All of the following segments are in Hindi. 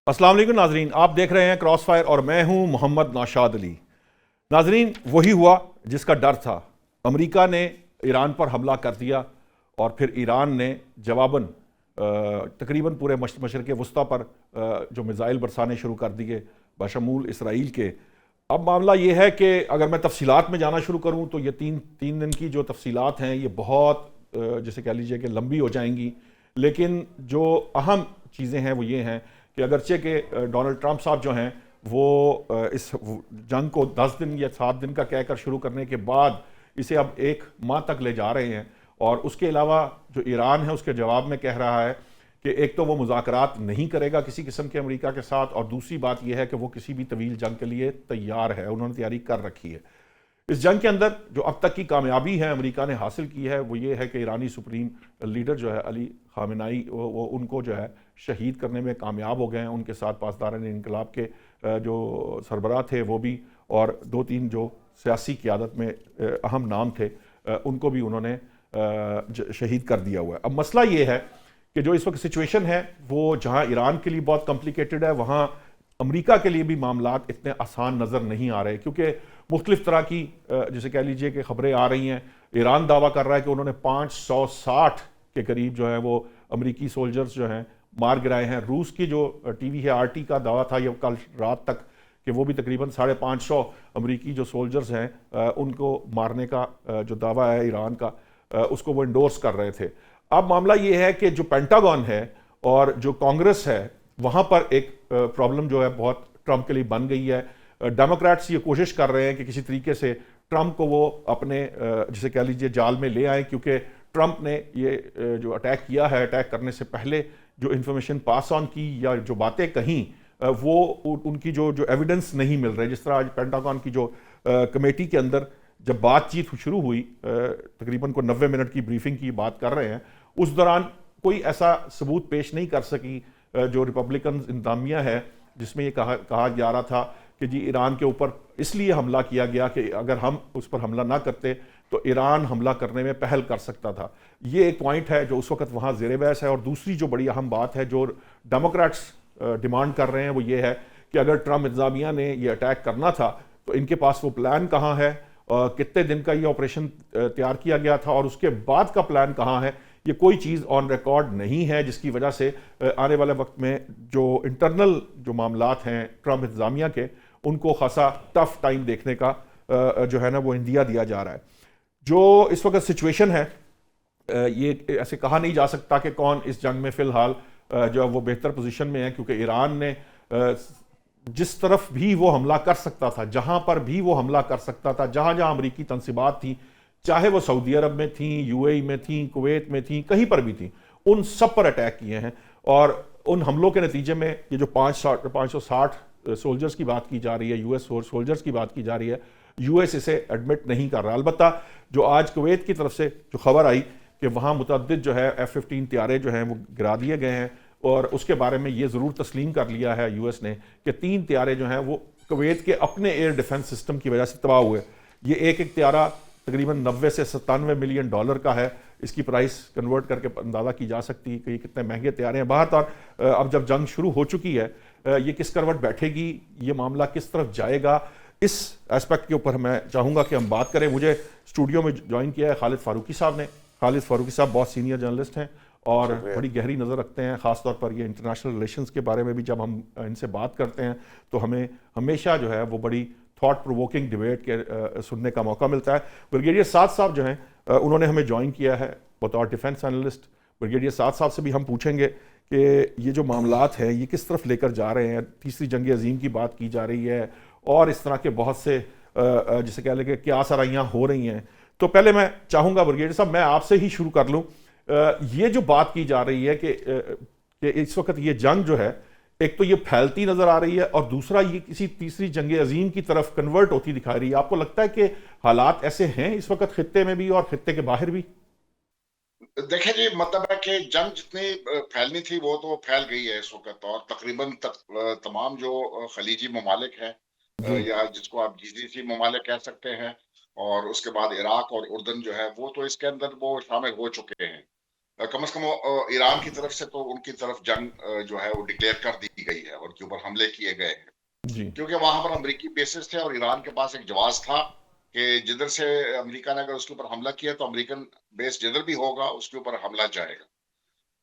अस्सलाम वालेकुम नाजरीन, आप देख रहे हैं क्रॉस फायर और मैं हूं मोहम्मद नाशाद अली। नाजरीन, वही हुआ जिसका डर था। अमेरिका ने ईरान पर हमला कर दिया और फिर ईरान ने जवाबन तकरीबन पूरे मशरक़ वस्ता पर जो मिज़ाइल बरसाने शुरू कर दिए बशमूल इसराइल के। अब मामला ये है कि अगर मैं तफसीलात में जाना शुरू करूँ तो ये तीन तीन दिन की जो तफसीलात हैं ये बहुत जैसे कह लीजिए कि लंबी हो जाएंगी। लेकिन जो अहम चीज़ें हैं वो ये हैं कि अगरचे के डोनाल्ड ट्रंप साहब जो हैं वो इस जंग को 10 दिन या 7 दिन का कहकर शुरू करने के बाद इसे अब 1 माह तक ले जा रहे हैं। और उसके अलावा जो ईरान है उसके जवाब में कह रहा है कि एक तो वो मुज़ाकरात नहीं करेगा किसी किस्म के अमेरिका के साथ, और दूसरी बात यह है कि वो किसी भी तवील जंग के लिए तैयार है, उन्होंने तैयारी कर रखी है। इस जंग के अंदर जो अब तक की कामयाबी है अमेरिका ने हासिल की है वो ये है कि ईरानी सुप्रीम लीडर जो है अली खामेनाई वो उनको जो है शहीद करने में कामयाब हो गए हैं। उनके साथ पासदारान इनकलाब के जो सरबराह थे वो भी, और 2-3 जो सियासी क़यादत में अहम नाम थे उनको भी उन्होंने शहीद कर दिया हुआ है। अब मसला ये है कि जो इस वक्त सिचुएशन है वो जहाँ ईरान के लिए बहुत कॉम्प्लिकेटेड है, वहाँ अमेरिका के लिए भी मामलात इतने आसान नज़र नहीं आ रहे, क्योंकि मुख्तलिफ तरह की जैसे कह लीजिए कि खबरें आ रही हैं। ईरान दावा कर रहा है कि उन्होंने 560 के करीब जो है वो अमेरिकी सोल्जर्स जो हैं मार गिराए हैं। रूस की जो टीवी है आरटी का दावा था ये कल रात तक कि वो भी तकरीबन 550 अमेरिकी जो सोल्जर्स हैं उनको मारने का जो दावा है ईरान का, उसको वो इंडोर्स कर रहे थे। अब मामला ये है कि जो पेंटागन है और जो कांग्रेस है वहाँ पर एक प्रॉब्लम जो है बहुत ट्रंप के लिए बन गई है। डेमोक्रेट्स ये कोशिश कर रहे हैं कि किसी तरीके से ट्रंप को वो अपने जिसे कह लीजिए जाल में ले आए, क्योंकि ट्रंप ने ये जो अटैक किया है, अटैक करने से पहले जो इन्फॉर्मेशन पास ऑन की या जो बातें कहीं वो उनकी जो जो एविडेंस नहीं मिल रहे। जिस तरह आज पेंटागन की जो कमेटी के अंदर जब बातचीत शुरू हुई, तकरीबन को 90 मिनट की ब्रीफिंग की बात कर रहे हैं, उस दौरान कोई ऐसा सबूत पेश नहीं कर सकी जो रिपब्लिकन इंतजामिया है, जिसमें ये कहा जा रहा था कि जी ईरान के ऊपर इसलिए हमला किया गया कि अगर हम उस पर हमला ना करते तो ईरान हमला करने में पहल कर सकता था। ये एक पॉइंट है जो उस वक्त वहाँ ज़ेर बहस है। और दूसरी जो बड़ी अहम बात है जो डेमोक्रेट्स डिमांड कर रहे हैं वो ये है कि अगर ट्रंप इंतजामिया ने ये अटैक करना था तो इनके पास वो प्लान कहाँ है, कितने दिन का ये ऑपरेशन तैयार किया गया था और उसके बाद का प्लान कहाँ है। ये कोई चीज़ ऑन रिकॉर्ड नहीं है, जिसकी वजह से आने वाले वक्त में जो इंटरनल जो मामलात हैं ट्रंप इंतजामिया के, उनको खासा टफ टाइम देखने का जो है ना वो इंदिया दिया जा रहा है। जो इस वक्त सिचुएशन है ये ऐसे कहा नहीं जा सकता कि कौन इस जंग में फ़िलहाल जो है वो बेहतर पोजीशन में है, क्योंकि ईरान ने जिस तरफ भी वो हमला कर सकता था, जहां पर भी वो हमला कर सकता था, जहां जहां अमरीकी तंसीबात थी, चाहे वो सऊदी अरब में थी, यूएई में थी, कुवैत में थी, कहीं पर भी थी, उन सब पर अटैक किए हैं। और उन हमलों के नतीजे में ये जो 560 सोल्जर्स की बात की जा रही है, यूएस सोल्जर्स की बात की जा रही है, यूएस इसे एडमिट नहीं कर रहा। अलबत्ता जो आज कुवैत की तरफ से जो खबर आई कि वहाँ मुतअद्दिद जो है F-15 त्यारे जो हैं वो गिरा दिए गए हैं, और उसके बारे में ये ज़रूर तस्लीम कर लिया है यूएस ने कि 3 त्यारे जो हैं वो कुवैत के अपने एयर डिफेंस सिस्टम की वजह से तबाह हुए। ये एक त्यारा तकरीबन 90 से 97 मिलियन डॉलर का है। इसकी प्राइस कन्वर्ट करके अंदाज़ा की जा सकती है कि ये कितने महंगे त्यारे हैं। बहरहाल अब जब जंग शुरू हो चुकी है, ये किस करवट बैठेगी, ये मामला किस तरफ जाएगा, इस एस्पेक्ट के ऊपर मैं चाहूँगा कि हम बात करें। मुझे स्टूडियो में ज्वाइन किया है खालिद फारूकी साहब ने। खालिद फारूकी साहब बहुत सीनियर जर्नलिस्ट हैं और बड़ी गहरी नज़र रखते हैं, ख़ासतौर पर ये इंटरनेशनल रिलेशंस के बारे में भी जब हम इनसे बात करते हैं तो हमें हमेशा जो है वो बड़ी थॉट प्रोवोकिंग डिबेट के सुनने का मौका मिलता है। ब्रिगेडियर साद साहब जो हैं उन्होंने हमें ज्वाइन किया है बतौर डिफेंस एनालिस्ट। ब्रिगेडियर साद साहब से भी हम पूछेंगे कि ये जो मामलात हैं ये किस तरफ लेकर जा रहे हैं। तीसरी जंग अजीम की बात की जा रही है और इस तरह के बहुत से जिसे कह लें कि क्या सराहियाँ हो रही हैं। तो पहले मैं चाहूँगा ब्रिगेडियर साहब मैं आपसे ही शुरू कर लूँ। ये जो बात की जा रही है कि इस वक्त ये जंग जो है एक तो ये फैलती नजर आ रही है और दूसरा ये किसी तीसरी जंग अजीम की तरफ कन्वर्ट होती दिखा रही है। आपको लगता है कि हालात ऐसे हैं इस वक्त खित्ते में भी और खित्ते के बाहर भी? देखिए जी, मतलब है कि जंग जितनी फैलनी थी वो तो फैल गई है इस वक्त, और तकरीबन तमाम जो खलीजी ममालिक हैं, जी। या जिसको आप जीसीसी ममालिक कह सकते हैं, और उसके बाद इराक और उर्दन जो है वो तो इसके अंदर वो शामिल हो चुके हैं। कम से कम ईरान की तरफ से तो उनकी तरफ जंग जो है वो डिक्लेयर कर दी गई है, उनके ऊपर हमले किए गए हैं, जी। क्योंकि वहां पर अमेरिकी बेसिस थे और ईरान के पास एक जवाब था कि जिधर से अमेरिका ने अगर उसके ऊपर हमला किया तो अमेरिकन बेस जिधर भी होगा उसके ऊपर हमला जाएगा।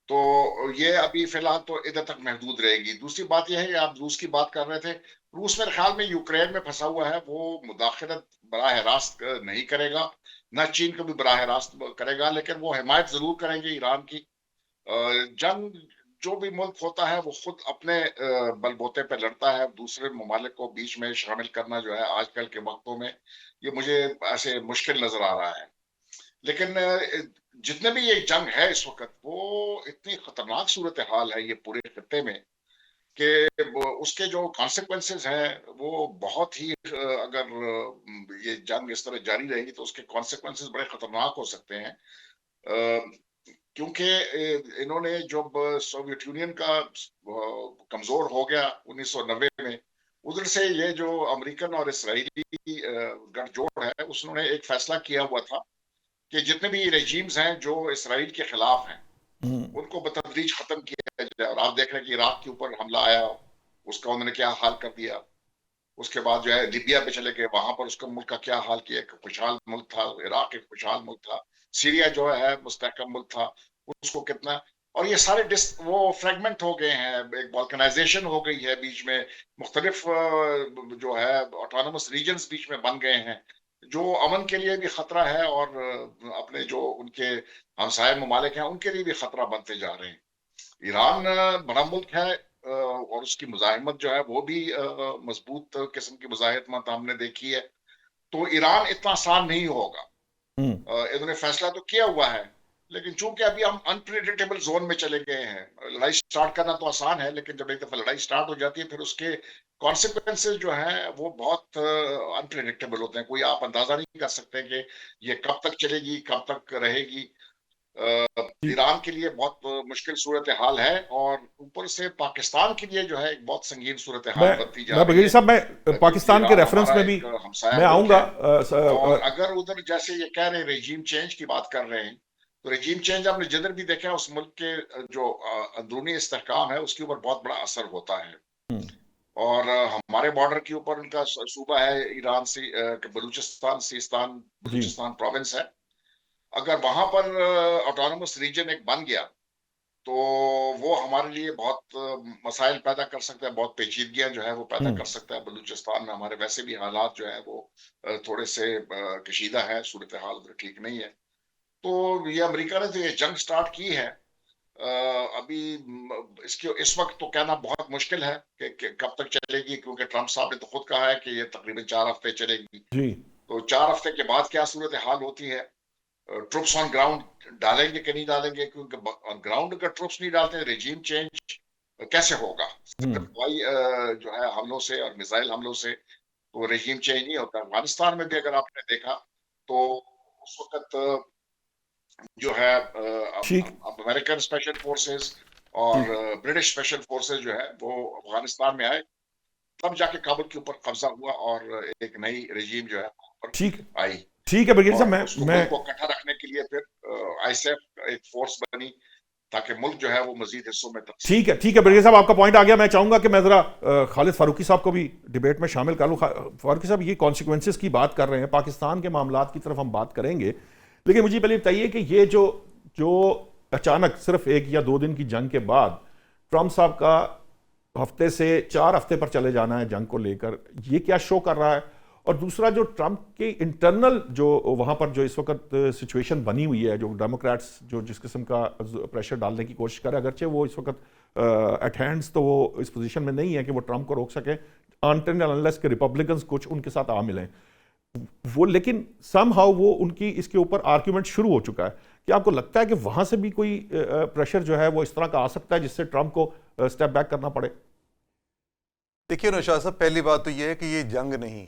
तो ये अभी फिलहाल तो इधर तक महदूद रहेगी। दूसरी बात यह है कि आप रूस की बात कर रहे थे, रूस मेरे ख्याल में यूक्रेन में फंसा हुआ है, वो मुदाखलत बराह रास्त नहीं करेगा, ना चीन को भी बराह रास्त करेगा, लेकिन वो हिमायत जरूर करेंगे ईरान की। जंग जो भी मुल्क होता है वो खुद अपने बलबूते पे लड़ता है, दूसरे ममालिक को बीच में शामिल करना जो है आजकल के वक्तों में ये मुझे ऐसे मुश्किल नजर आ रहा है। लेकिन जितने भी ये जंग है इस वक्त वो इतनी खतरनाक सूरत हाल है ये पूरे खत्ते में कि उसके जो कॉन्सिक्वेंसेस हैं वो बहुत ही अगर ये जंग इस तरह जारी रहेगी तो उसके कॉन्सिक्वेंसेस बड़े खतरनाक हो सकते हैं। क्योंकि इन्होंने जब सोवियत यूनियन का कमजोर हो गया 1990 में, उधर से ये जो अमेरिकन और इसराइली गठजोड़ है उसने एक फैसला किया हुआ था कि जितने भी रेजीम्स हैं जो इसराइल के खिलाफ हैं उनको बतदरीज खत्म किया जाए। और आप देख रहे हैं कि इराक के ऊपर हमला आया, उसका उन्होंने क्या हाल कर दिया। उसके बाद जो है लिबिया पे चले गए, वहां पर उसका मुल्क का क्या हाल किया। एक खुशहाल मुल्क था, इराक एक खुशहाल मुल्क था, सीरिया जो है मुस्तहकम मुल्क था, उसको कितना। और ये सारे वो फ्रेगमेंट हो गए हैं, एक बल्कनाइजेशन हो गई है बीच में, मुख्तलिफ जो है ऑटोनमस रीजन्स बीच में बन गए हैं, जो अमन के लिए भी खतरा है और अपने जो उनके हमसाय ममालिक हैं उनके लिए भी खतरा बनते जा रहे हैं। ईरान बड़ा मुल्क है और उसकी मुजाहिमत जो है वो भी मजबूत किस्म की मुजाहिमत हमने देखी है। तो ईरान इतना आसान नहीं होगा। इन्होंने फैसला तो किया हुआ है, लेकिन चूंकि अभी हम अनप्रिडिक्टेबल जोन में चले गए हैं। लड़ाई स्टार्ट करना तो आसान है, लेकिन जब एक दफा लड़ाई स्टार्ट हो जाती है फिर उसके कॉन्सिक्वेंसेज जो है वो बहुत अनप्रिडिक्टेबल होते हैं। कोई आप अंदाजा नहीं कर सकते कि ये कब तक चलेगी, कब तक रहेगी। जी। ईरान के लिए बहुत मुश्किल सूरत हाल है और ऊपर से पाकिस्तान के लिए जो है एक बहुत संगीन सूरत हाल मैं बनती जा मैं रही बघेल है, साहब, मैं क्योंकि पाकिस्तान के ईरान रेफरेंस हमारा में भी एक हमसाया मैं मुल्क आऊंगा। है। और अगर उधर जैसे ये कह रहे हैं रेजीम चेंज की बात कर रहे हैं, तो रेजीम चेंज आपने जिधर भी देखा है उस मुल्क के जो अंदरूनी इस्तेहकाम है उसके ऊपर बहुत बड़ा असर होता है। और हमारे बॉर्डर के ऊपर उनका सूबा है ईरान से, बलूचिस्तान, सीस्तान जी। बलूचिस्तान प्रोविंस है। अगर वहां पर ऑटोनमस रीजन एक बन गया तो वो हमारे लिए बहुत मसाइल पैदा कर सकता है, बहुत पेचीदगियां जो है वो पैदा कर सकता है। बलूचिस्तान में हमारे वैसे भी हालात जो है वो थोड़े से कशीदा है, सूरत हाल उधर ठीक नहीं है। तो ये अमेरिका ने तो ये जंग स्टार्ट की है। अभी इसके इस वक्त तो कहना बहुत मुश्किल है कि कब तक चलेगी, क्योंकि ट्रंप साहब ने तो खुद कहा है कि ये तकरीबन 4 हफ्ते चलेगी। जी। तो 4 हफ्ते के बाद क्या सूरत हाल होती है, ट्रुप्स ऑन ग्राउंड डालेंगे कि नहीं डालेंगे, क्योंकि ऑन ग्राउंड अगर ट्रुप्स नहीं डालते रेजीम चेंज कैसे होगा। सिर्फ हवाई जो है हमलों से और मिसाइल हमलों से तो रेजीम चेंज नहीं होता। अफगानिस्तान में भी अगर आपने देखा तो उस वक्त जो है ठीक। अमेरिकन स्पेशल फोर्सेस और ठीक। ब्रिटिश स्पेशल फोर्सेस जो है वो अफगानिस्तान में आए, तब जाके काबुल के ऊपर कब्जा हुआ और एक नई रेजीम जो है वहाँ पर ठीक। आई। ठीक है बघेल साहब, और मैं उसको मैं मुल्क को इकट्ठा रखने के लिए फिर आईएसएफ एक फोर्स बनी ताकि मुल्क जो है वो मजीद हिस्सों में तकसीम ठीक है। ठीक है ना बघेल हो। साहब, आपका पॉइंट आ गया। मैं चाहूंगा कि मैं जरा खालिद फारूकी साहब को भी डिबेट में शामिल कर लूं। फारूकी साहब, ये कॉन्सिक्वेंसेस की बात कर रहे हैं, पाकिस्तान के मामलात की तरफ हम बात करेंगे, लेकिन मुझे पहले बताइए कि ये जो जो अचानक सिर्फ 1 या 2 दिन की जंग के बाद ट्रंप साहब का हफ्ते से 4 हफ्ते पर चले जाना है जंग को लेकर, ये क्या शो कर रहा है? और दूसरा, जो ट्रंप के इंटरनल जो वहां पर जो इस वक्त सिचुएशन बनी हुई है, जो डेमोक्रेट्स जो जिस किस्म का प्रेशर डालने की कोशिश कर रहे हैं, अगरचे वो इस वक्त एट हैंड्स तो वो इस पोजीशन में नहीं है कि वो ट्रंप को रोक सके, अनटिल अनलेस के रिपब्लिकन्स कुछ उनके साथ आ मिलें वो, लेकिन समहाउ वो उनकी इसके ऊपर आर्ग्यूमेंट शुरू हो चुका है। क्या आपको लगता है कि वहां से भी कोई प्रेशर जो है वो इस तरह का आ सकता है जिससे ट्रंप को स्टेप बैक करना पड़े? देखिए नौशाद साहब, पहली बात तो यह है कि ये जंग नहीं,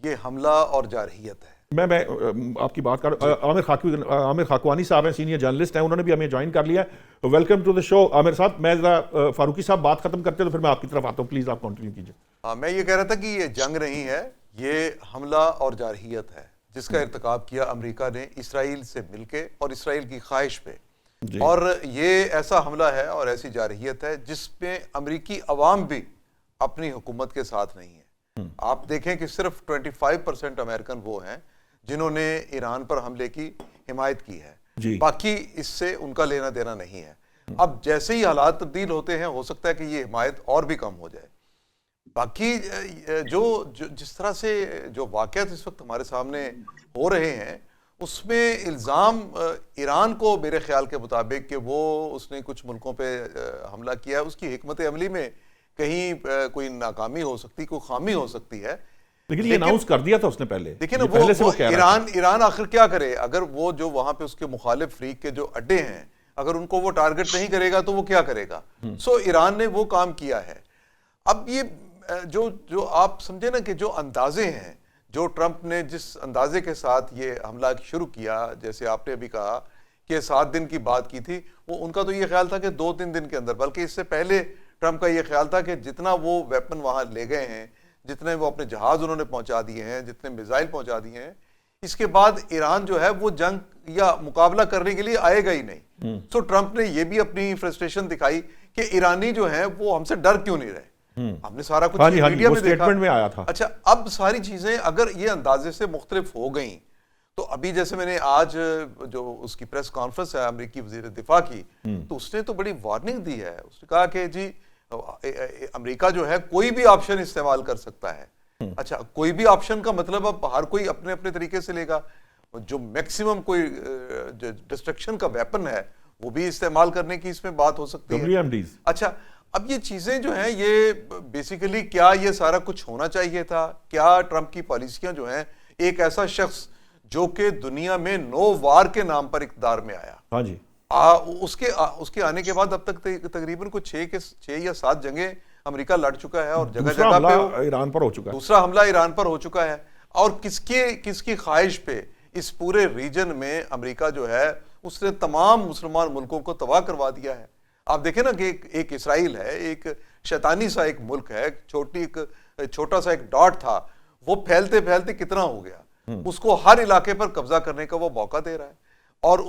ये हमला और जारहियत है। मैं आपकी बात कर आमिर खाकवानी साहब हैं, सीनियर जर्नलिस्ट हैं, उन्होंने भी हमें ज्वाइन कर लिया। Welcome to the show Aamir sahab. मैं जरा फारूकी साहब बात खत्म करते हैं तो फिर मैं आपकी तरफ आता हूँ, प्लीज आप कंटिन्यू कीजिए। हाँ, मैं ये कह रहा था कि ये जंग नहीं है, ये हमला और जारहियत है जिसका इर्तिकाब किया अमेरिका ने इसराइल से मिलके और इसराइल की ख्वाहिश पे। जी। और ये ऐसा हमला है और ऐसी जारहियत है जिसमें अमेरिकी अवाम भी अपनी हुकूमत के साथ नहीं है। आप देखें कि सिर्फ 25% अमेरिकन वो हैं जिन्होंने ईरान पर हमले की हिमायत की है, जी। बाकी इससे उनका लेना देना नहीं है। अब जैसे ही हालात तब्दील होते हैं, हो सकता है कि ये हिमायत और भी कम हो जाए। बाकी जिस तरह से जो वाक़यात इस वक्त हमारे सामने हो रहे हैं, उसमें इल्ज़ाम ईरान को मेरे ख्याल के मुताबिक कि वो उसने कुछ मुल्कों पे हमला किया है, उसकी हिकमत अमली में कहीं कोई नाकामी हो सकती, कोई खामी हो सकती है। लेकिन ये अनाउंस कर दिया था उसने पहले। देखिए ना, ये पहले से वो कह रहा था। ईरान आखिर क्या करे? अगर वो जो वहां पे उसके मुखालिफ फ्रीक के जो अड्डे हैं, अगर उनको वो टारगेट नहीं करेगा तो वो क्या करेगा? सो ईरान ने वो काम किया है। अब ये जो आप समझे ना कि जो अंदाजे हैं, जो ट्रंप ने जिस अंदाजे के साथ ये हमला शुरू किया, जैसे आपने अभी कहा कि 7 दिन की बात की थी, वो उनका तो ये ख्याल था कि 2-3 दिन के अंदर, बल्कि इससे पहले ट्रंप का ये ख्याल था कि जितना वो वेपन वहां ले गए हैं, जितने वो अपने जहाज उन्होंने पहुंचा दिए हैं, जितने मिसाइल पहुंचा दिए हैं, इसके बाद ईरान जो है वो जंग या मुकाबला करने के लिए आएगा ही नहीं। सो ट्रंप ने ये भी अपनी फ्रस्ट्रेशन दिखाई कि ईरानी जो है वो हमसे डर क्यों नहीं रहे। हमने सारा कुछ मीडिया में देखा, स्टेटमेंट में आया था। अच्छा, अब सारी चीजें अगर ये अंदाजे से मुख्तलिफ हो गई, तो अभी जैसे मैंने आज जो उसकी प्रेस कॉन्फ्रेंस है अमेरिकी वजीर दिफा की, तो उसने तो बड़ी वार्निंग दी है। उसने कहा कि जी अमेरिका जो है कोई भी ऑप्शन इस्तेमाल कर सकता है। अच्छा, कोई भी ऑप्शन का मतलब अब हर कोई अपने अपने तरीके से लेगा। जो मैक्सिमम कोई डिस्ट्रक्शन का वेपन है वो भी इस्तेमाल करने की इसमें बात हो सकती है। WMDs। अच्छा, अब ये चीजें जो हैं, ये बेसिकली क्या ये सारा कुछ होना चाहिए था? क्या ट्रंप की पॉलिसियां जो हैं, एक ऐसा शख्स जो कि दुनिया में नो वार के नाम पर इक़्तिदार में आया, हाँ जी, उसके आने के बाद अब तक तकरीबन कुछ 6 या 7 जंगें अमेरिका लड़ चुका है और जगह दूसरा जगह हमला पे ईरान पर हो चुका है। दूसरा हमला ईरान पर हो चुका है। और किसकी ख्वाहिश पे इस पूरे रीजन में अमेरिका जो है उसने तमाम मुसलमान मुल्कों को तबाह करवा दिया है। आप देखें ना कि एक इसराइल है, एक शैतानी सा एक मुल्क है, छोटा सा एक डॉट था, वो फैलते फैलते कितना हो गया। उसको हर इलाके पर कब्जा करने का वो मौका दे रहा है। और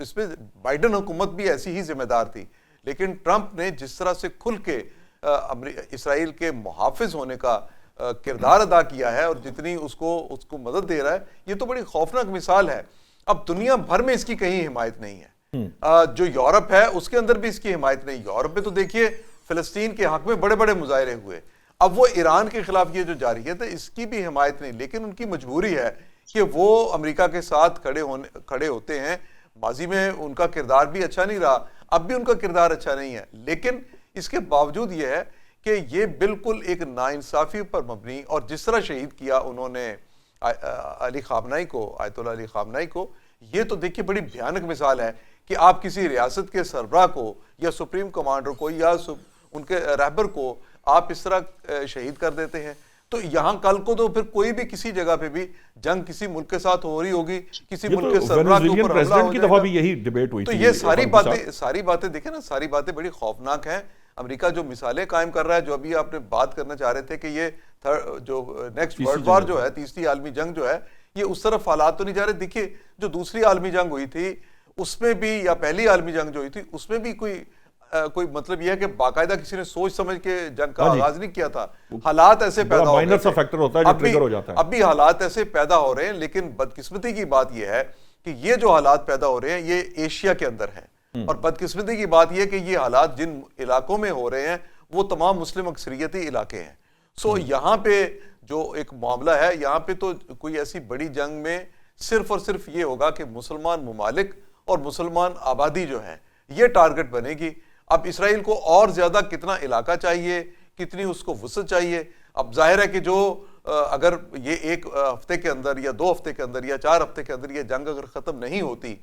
इसमें बाइडेन हुकूमत भी ऐसी ही जिम्मेदार थी, लेकिन ट्रंप ने जिस तरह से खुल के इसराइल के मुहाफिज होने का किरदार अदा किया है और जितनी उसको मदद दे रहा है, ये तो बड़ी खौफनाक मिसाल है। अब दुनिया भर में इसकी कहीं हिमायत नहीं है। जो यूरोप है उसके अंदर भी इसकी हिमायत नहीं। यूरोप में तो देखिए फिलिस्तीन के हक में बड़े बड़े मुजाहरे हुए। अब वो ईरान के खिलाफ ये जो जारहियत है इसकी भी हिमायत नहीं, लेकिन उनकी मजबूरी है कि वो अमेरिका के साथ खड़े होते हैं। माजी में उनका किरदार भी अच्छा नहीं रहा, अब भी उनका किरदार अच्छा नहीं है, लेकिन इसके बावजूद ये है कि ये बिल्कुल एक नाइंसाफी पर मबनी, और जिस तरह शहीद किया उन्होंने अली खामनाई को, आयतुल्ला अली खामनाई को, ये तो देखिए बड़ी भयानक मिसाल है कि आप किसी रियासत के सरबराह को या सुप्रीम कमांडर को या उनके रहबर को आप इस तरह शहीद कर देते हैं। तो यहाँ कल को तो फिर कोई भी किसी जगह पे भी जंग किसी मुल्क के साथ हो रही होगी, किसी मुल्क के सरबराह के ऊपर हमला हो की दफा भी यही डिबेट हुई तो थी। ये सारी बातें देखें ना, सारी बातें बड़ी खौफनाक हैं। अमेरिका जो मिसालें कायम कर रहा है, जो अभी आपने बात करना चाह रहे थे कि ये जो नेक्स्ट वर्ल्ड वॉर जो है, तीसरी आलमी जंग जो है, ये उस तरफ हालात तो नहीं जा रहे। देखिए जो दूसरी आलमी जंग हुई थी उसमें भी, या पहली आलमी जंग जो हुई थी उसमें भी कोई मतलब यह है कि बाकायदा किसी ने सोच समझ के जंग का आगाज नहीं किया था। हालात ऐसे पैदा हो माइनर सा फैक्टर होता है जो ट्रिगर हो जाता है। अब भी हालात ऐसे पैदा हो रहे हैं, लेकिन बदकिस्मती की बात यह है कि ये जो हालात पैदा हो रहे हैं ये एशिया के अंदर है, और बदकिस्मती की बात यह कि ये हालात जिन इलाकों में हो रहे हैं वो तमाम मुस्लिम अक्सरियती इलाके हैं। सो यहाँ पे जो एक मामला है, यहाँ पे तो कोई ऐसी बड़ी जंग में सिर्फ और सिर्फ ये होगा कि मुसलमान ममालिक और मुसलमान आबादी जो है ये टारगेट बनेगी। अब इसराइल को और ज्यादा कितना इलाका चाहिए, कितनी उसको वसअत चाहिए? अब जाहिर है कि जो अगर ये 1 हफ्ते के अंदर या 2 हफ्ते के अंदर या 4 हफ्ते के अंदर ये जंग अगर खत्म नहीं होती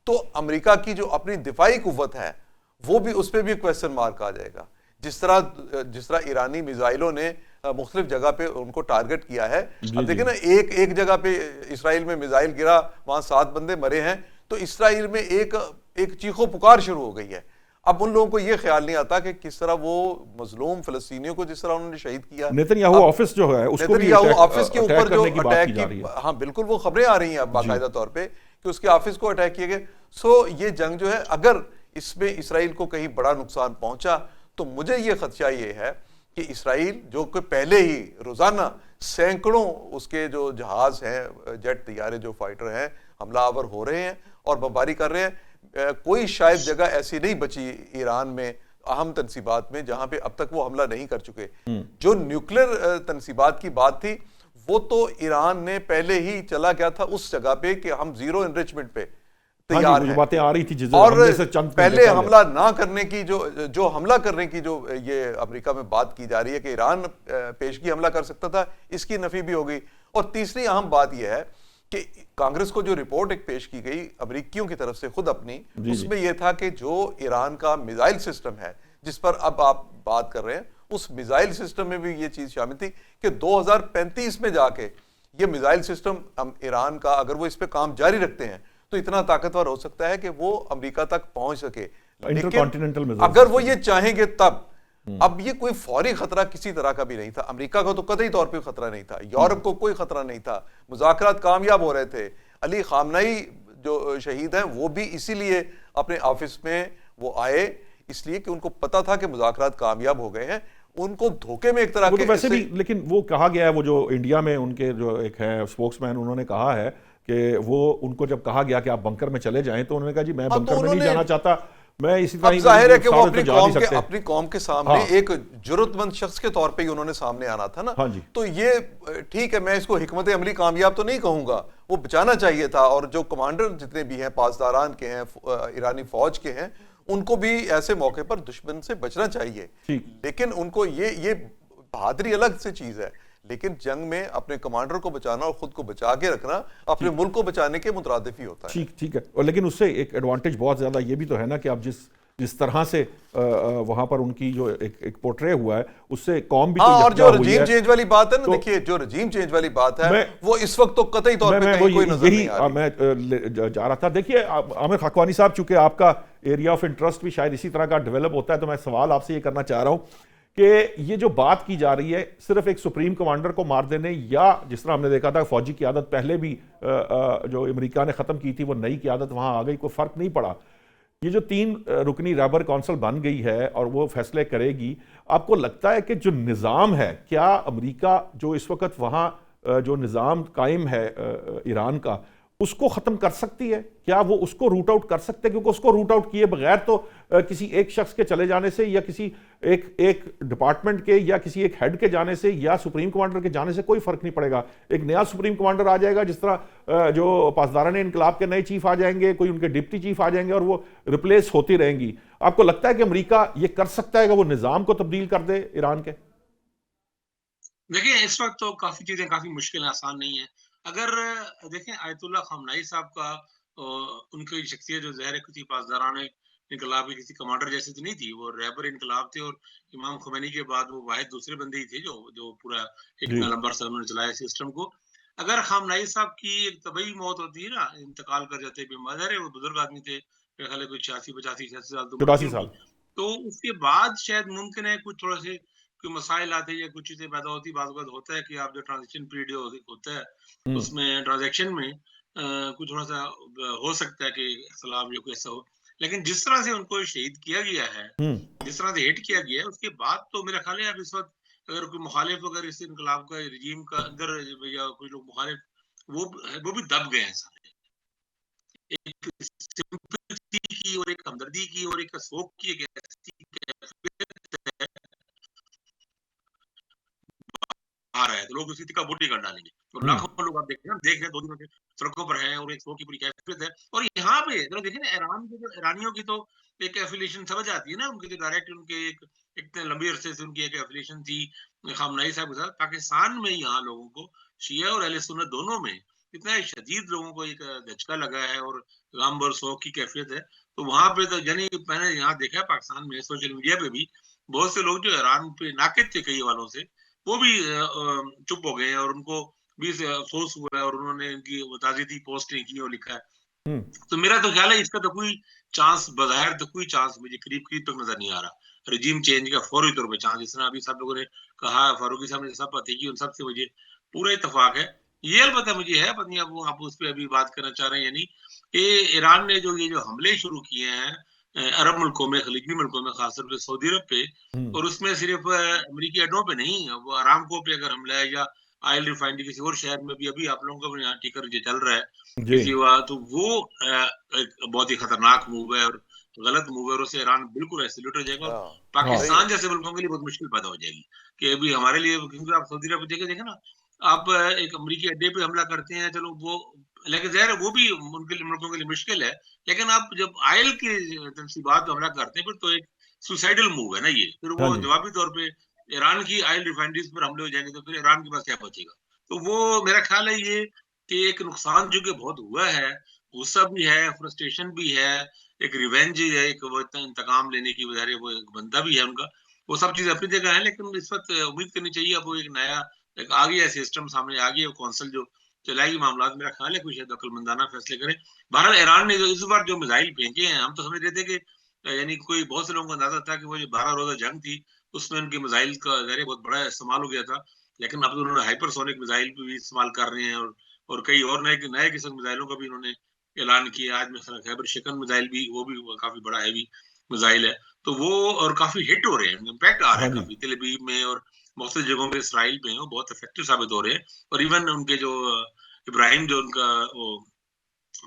तो अमेरिका की जो अपनी दिफाई कुव्वत है वो भी, उस पर भी क्वेश्चन मार्क आ जाएगा। जिस तरह ईरानी मिसाइलों ने मुख्तलिफ जगह पे उनको टारगेट किया है। अब देखिए ना, एक जगह पे इसराइल में मिसाइल गिरा, वहां 7 बंदे मरे हैं, तो इसराइल में एक चीखो पुकार शुरू हो गई है। अब उन लोगों को ये ख्याल नहीं आता कि किस तरह वो मजलूम फिलिस्तीनियों को जिस तरह उन्होंने शहीद किया, नेतन्याहू ऑफिस जो है उसको भी नेतन्याहू ऑफिस के ऊपर जो करने की बात की जा अटैक रही की, है। हाँ बिल्कुल वो खबरें आ रही हैं अब बाकायदा तौर पे कि उसके ऑफिस को अटैक किए गए। सो ये जंग जो है, अगर इसमें इसराइल को कहीं बड़ा नुकसान पहुंचा तो मुझे ये खदशा ये है कि इसराइल जो कि पहले ही रोजाना सैकड़ों उसके जो जहाज हैं, जेट तैयारे जो फाइटर हैं, हमलावर हो रहे हैं और बमबारी कर रहे हैं। कोई शायद जगह ऐसी नहीं बची ईरान में, अहम तनसीबात में, जहां पे अब तक वो हमला नहीं कर चुके। जो न्यूक्लियर तनसीबात की बात थी वो तो ईरान ने पहले ही चला गया था उस जगह पे कि हम जीरो एनरिचमेंट पे तैयार हैं। बातें आ रही थी जिस और हमले से चंद पहले हमला ना करने की जो हमला करने की जो ये अमेरिका में बात की जा रही है कि ईरान पेशगी हमला कर सकता था, इसकी नफी भी हो गई। और तीसरी अहम बात यह है कि कांग्रेस को जो रिपोर्ट एक पेश की गई अमेरिकियों की तरफ से खुद अपनी, उसमें यह था कि जो ईरान का मिसाइल सिस्टम है जिस पर अब आप बात कर रहे हैं, उस मिसाइल सिस्टम में भी ये चीज शामिल थी कि 2035 में जाके ये मिसाइल सिस्टम ईरान का, अगर वो इस पे काम जारी रखते हैं तो इतना ताकतवर हो सकता है कि वो अमेरिका तक पहुंच सके। लेकिन अगर वो ये चाहेंगे तब, अब ये कोई फौरी खतरा किसी तरह का भी नहीं था। अमेरिका को तो कतई तौर पे खतरा नहीं था, यूरोप को कोई खतरा नहीं था, मुज़ाकरात कामयाब हो रहे थे। अली खामनाई जो शहीद हैं वो भी इसीलिए अपने ऑफिस में वो आए, इसलिए कि उनको पता था कि मुज़ाकरात कामयाब हो गए हैं। उनको धोखे में एक तरह के वैसे भी, लेकिन वो कहा गया है, वो जो इंडिया में उनके जो एक है स्पोक्समैन, उन्होंने कहा है कि वो उनको जब कहा गया कि आप बंकर में चले जाएं तो उन्होंने कहा जी मैं बंकर में नहीं जाना चाहता, मैं इसी तरह। जाहिर है कि वो अपनी कौम के सामने एक जरूरतमंद शख्स के तौर पे ही उन्होंने सामने आना था ना। हाँ जी। तो ये ठीक है, मैं इसको हिकमत अमली कामयाब तो नहीं कहूंगा, वो बचाना चाहिए था। और जो कमांडर जितने भी हैं, पासदारान के हैं, ईरानी फौज के हैं, उनको भी ऐसे मौके पर दुश्मन से बचना चाहिए। लेकिन उनको ये बहादुरी अलग से चीज है, लेकिन जंग में अपने कमांडर को बचाना और खुद को बचा के रखना अपने मुल्क को बचाने के मुतरादिफ ही होता है। ठीक है। और लेकिन उससे एक एडवांटेज बहुत ज्यादा ये भी तो है ना कि आप जिस तरह से वहां पर उनकी जो एक पोर्ट्रे हुआ है, उससे कौम भी और जो रजीम चेंज वाली बात है ना, देखिए जो रजीम चेंज वाली बात है वो इस वक्त तो कतई तौर पे कहीं कोई नजर नहीं आ रही। मैं जा रहा था। देखिए आमिर खाकवानी साहब, चूंकि आपका एरिया ऑफ इंटरेस्ट भी शायद इसी तरह का डेवलप होता है, तो मैं सवाल आपसे ये करना चाह रहा हूं कि ये जो बात की जा रही है सिर्फ एक सुप्रीम कमांडर को मार देने, या जिस तरह हमने देखा था फौजी क़यादत पहले भी जो अमेरिका ने ख़त्म की थी, वो नई क़यादत वहाँ आ गई, कोई फ़र्क नहीं पड़ा। ये जो 3 रुकनी रैबर काउंसिल बन गई है और वो फैसले करेगी, आपको लगता है कि जो निज़ाम है, क्या अमेरिका जो इस वक्त वहाँ जो निज़ाम कायम है ईरान का, उसको ख़त्म कर सकती है? क्या वो उसको रूट आउट कर सकते हैं? क्योंकि उसको रूट आउट किए बगैर तो किसी एक शख्स के चले जाने से, या किसी एक डिपार्टमेंट के, या किसी एक हेड के जाने से, या सुप्रीम कमांडर के जाने से कोई फर्क नहीं पड़ेगा। एक नया सुप्रीम कमांडर आ जाएगा, जिस तरह जो पासदारान इनकलाब के नए चीफ आ जाएंगे, कोई उनके डिप्टी चीफ आ जाएंगे और वो रिप्लेस होती रहेंगी। आपको लगता है कि अमेरिका ये कर सकता है कि वो निज़ाम को तब्दील कर दे ईरान के? देखिए इस वक्त तो काफी चीजें काफी मुश्किल है, आसान नहीं है। अगर देखें आयतुल्लाह खामनाई साहब का उनकी शख्सियत जो ज़ाहिर है किसी पासदारान इनकलाब की किसी कमांडर जैसी तो नहीं थी, वो रहबर इनकलाब थे और इमाम खुमैनी के बाद वो वाहिद दूसरे बंदे ही थे जो पूरा इतना लंबा अरसा उन्होंने चलाया सिस्टम को। अगर खामनाई साहब की एक तबई मौत होती है ना, इंतकाल कर जाते, बीमार है, वो बुजुर्ग आदमी थे, मेरे ख्याल है कोई 86 साल तो 84 साल, तो उसके बाद शायद मुमकिन है कुछ थोड़ा से कोई मसाइल आते हैं या कुछ चीजें पैदा होती, बात होता है कि आप जो ट्रांजेक्शन पीरियड होता है उसमें ट्रांजेक्शन में कुछ थोड़ा सा हो सकता है कि इख्तिलाफ या कोई ऐसा हो। लेकिन जिस तरह से उनको शहीद किया गया है, जिस तरह से हिट किया गया है, उसके बाद तो मेरा ख्याल है अब इस वक्त अगर कोई मुखालिफ अगर इस इनकलाब का रजीम का अंदर या कोई लोग मुखालिफ वो भी दब गए हैं सारे। एक सिंपैथी की और एक हमदर्दी की और एक शोक की एक ऐसी कैफियत है आ रहा है, तो लोग उसी का वोट ही कर डालेंगे। तो लाखों लोग आप देख रहे हैं 2 दिनों से सड़कों पर हैं और एक शो की पूरी कैफियत है। और यहाँ पे जरा देखिए ना, ईरान के जो ईरानियों की तो एक एफिलिएशन समझ आती है ना, उनकी जो डायरेक्ट उनके एक इतने लंबी अरसे से उनकी एक एफिलिएशन थी खामनाई साहब के साथ। पाकिस्तान में यहाँ लोगों को, शिया और अहले सुन्नत दोनों में इतना शदीद लोगों को एक धचका लगा है और गम और शौक की कैफियत है। तो वहां पे तो यानी मैंने यहाँ देखा है पाकिस्तान में सोशल मीडिया पे भी बहुत से लोग जो ईरान पे नाकिद थे कई वालों से, वो भी चुप हो गए हैं और उनको भी अफसोस हुआ है और उन्होंने इनकी ताज़ी पोस्ट नहीं की और लिखा है तो मेरा तो ख्याल है इसका तो कोई चांस, बज़ाहिर तो कोई चांस मुझे करीब करीब तक नजर नहीं आ रहा रिजीम चेंज का फौरी तौर पे चांस, जिस तरह अभी सब लोगों ने कहा, फारूकी साहब ने सब बातें की, उन सब से मुझे पूरा इत्तेफाक है। ये अलबत्ता मुझे है पता नहीं अब आप उस पर अभी बात करना चाह रहे हैं या नहीं, कि ईरान ने जो ये जो हमले शुरू किए हैं अरब मुल्कों में, खलीजी मुल्कों में, खासतौर पे सऊदी अरब पे, और उसमें सिर्फ अमरीकी अड्डों पे नहीं, वो आरामको पे अगर हमला है, या ऑयल रिफाइनरी किसी और शहर में भी, अभी आप लोगों का यहाँ टिकर जो चल रहा है जी किसी हुआ, तो वो एक बहुत ही खतरनाक मूव है और गलत मूव है, और उससे ईरान बिल्कुल आइसोलेट हो जाएगा, और हाँ हाँ सही पाकिस्तान है। जैसे मुल्कों के लिए बहुत मुश्किल पैदा हो जाएगी कि अभी हमारे लिए, क्योंकि आप सऊदी अरब देखे देखे ना, आप एक अमरीकी अड्डे पे हमला करते हैं, चलो वो, लेकिन ज़ाहिर है वो भी उनके लिए, मुल्कों के लिए मुश्किल है, लेकिन आप जब आयल की तनसीबात पे हमला करते हैं, फिर तो एक सुसाइडल मूव है ना ये, फिर हाँ वो जी जवाबी तौर पे ईरान की आयल रिफाइनरीज पर हमले हो जाएंगे, तो फिर ईरान के पास क्या बचेगा। तो वो मेरा ख्याल है ये कि एक नुकसान जो कि बहुत हुआ है, गुस्सा भी है, फ्रस्ट्रेशन भी है, एक रिवेंज है, एक वो इंतकाम लेने की बजाय वो एक बंदा भी है उनका, वो सब चीजें अपनी जगह है, लेकिन इस वक्त उम्मीद करनी चाहिए अब वो एक नया एक आ गया सिस्टम सामने, आ गया कौंसिल जो चलाएगी मामला, मेरा ख्याल है कुछ अक्लमंदाना फैसले करे। बहरहाल ईरान ने जो इस बार जो मिसाइल फेंके हैं, हम तो समझ रहे थे कि यानी कोई, बहुत से लोगों को अंदाजा था कि वो जो 12 रोजा जंग थी उसमें उनके मिसाइल का जरिए बहुत बड़ा इस्तेमाल हो गया था, लेकिन अब तो उन्होंने हाइपरसोनिक मिसाइल भी इस्तेमाल कर रहे हैं, और कई और नए नए किस्म के मिसाइलों का भी उन्होंने ऐलान किया। आज में खैबर शिकन मिसाइल भी, वो भी काफी बड़ा हैवी मिसाइल है, तो वो और काफी हिट हो रहे हैं, इम्पैक्ट आ रहा हाँ है जी काफी तेल अवीव में और मुख्तलिफ जगहों पे इसराइल में, वो बहुत इफेक्टिव साबित हो रहे हैं। और इवन उनके जो इब्राहिम जो उनका वो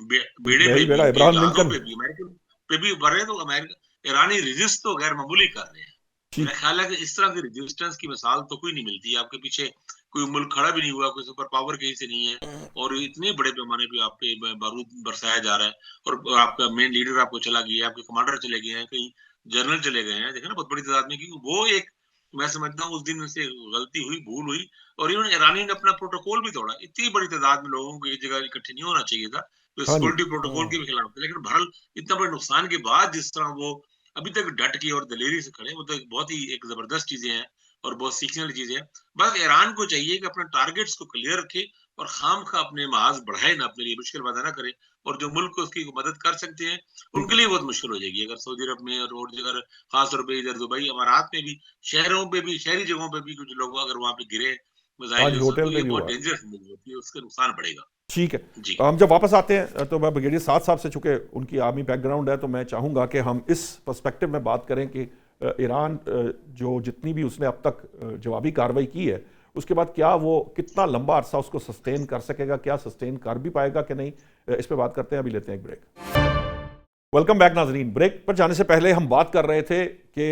बेड़े पे बहरी भी, बेड़ा उनके इब्राहिम जहाजों लिंकन पे भी, अमेरिकन पे भी बढ़ रहे हैं, तो अमेरिका ईरानी रिजिस्ट तो गैर मामूली कर रहे हैं। मेरा ठीक ख्याल है कि इस तरह की रेजिस्टेंस की मिसाल तो कोई नहीं मिलती है, आपके पीछे कोई मुल्क खड़ा भी नहीं हुआ, कोई सुपर पावर कहीं से नहीं है, और इतने बड़े पैमाने पे आप पे बारूद बरसाया जा रहा है, और आपका मेन लीडर आपको चला गया है, आपके कमांडर चले गए हैं, कई जनरल चले गए हैं, देखा ना, बहुत बड़ी तादाद में, क्योंकि वो एक, मैं समझता हूँ उस दिन से गलती हुई, भूल हुई, और इन्होंने ईरानी ने अपना प्रोटोकॉल भी तोड़ा। इतनी बड़ी तादाद में लोगों को एक जगह इकट्ठे नहीं होना चाहिए था, तो हाँ जी सिक्योरिटी प्रोटोकॉल के भी खिलाफ थे, लेकिन बहरहाल इतना बड़े नुकसान के बाद जिस तरह वो अभी तक डट के और दलेरी से खड़े, वो तो बहुत ही एक जबरदस्त चीजें हैं और बहुत सीखने वाली चीजें हैं। बस ईरान को चाहिए कि अपने टारगेट्स को क्लियर रखे और खाम खा अपने महाज बढ़ाए ना, अपने लिए मुश्किल पैदा ना करे, और जो मुल्क को उसकी मदद कर सकते हैं ठीक उनके लिए बहुत मुश्किल हो जाएगी, अगर सऊदी अरब में और जगह, खासतौर पर इधर दुबई अमारात में भी, शहरों पे भी, शहरी जगहों पे भी कुछ लोग अगर वहां पे गिरे हाँ मिसाइल जी जैसा, होटल तो पे ये भी बहुत हुआ डेंजरस मूव होती है, उसका नुकसान बढ़ेगा। ठीक है जी। हम जब वापस आते हैं तो मैं ब्रिगेडियर साद साहब से, चूंकि उनकी आर्मी बैकग्राउंड है, तो मैं चाहूँगा कि हम इस पर्सपेक्टिव में बात करें कि ईरान जो जितनी भी उसने अब तक जवाबी कार्रवाई की है, उसके बाद क्या वो कितना लंबा अरसा उसको सस्टेन कर सकेगा, क्या सस्टेन कर भी पाएगा कि नहीं, इस पर बात करते हैं। अभी लेते हैं एक ब्रेक। वेलकम बैक नाजरीन। ब्रेक पर जाने से पहले हम बात कर रहे थे कि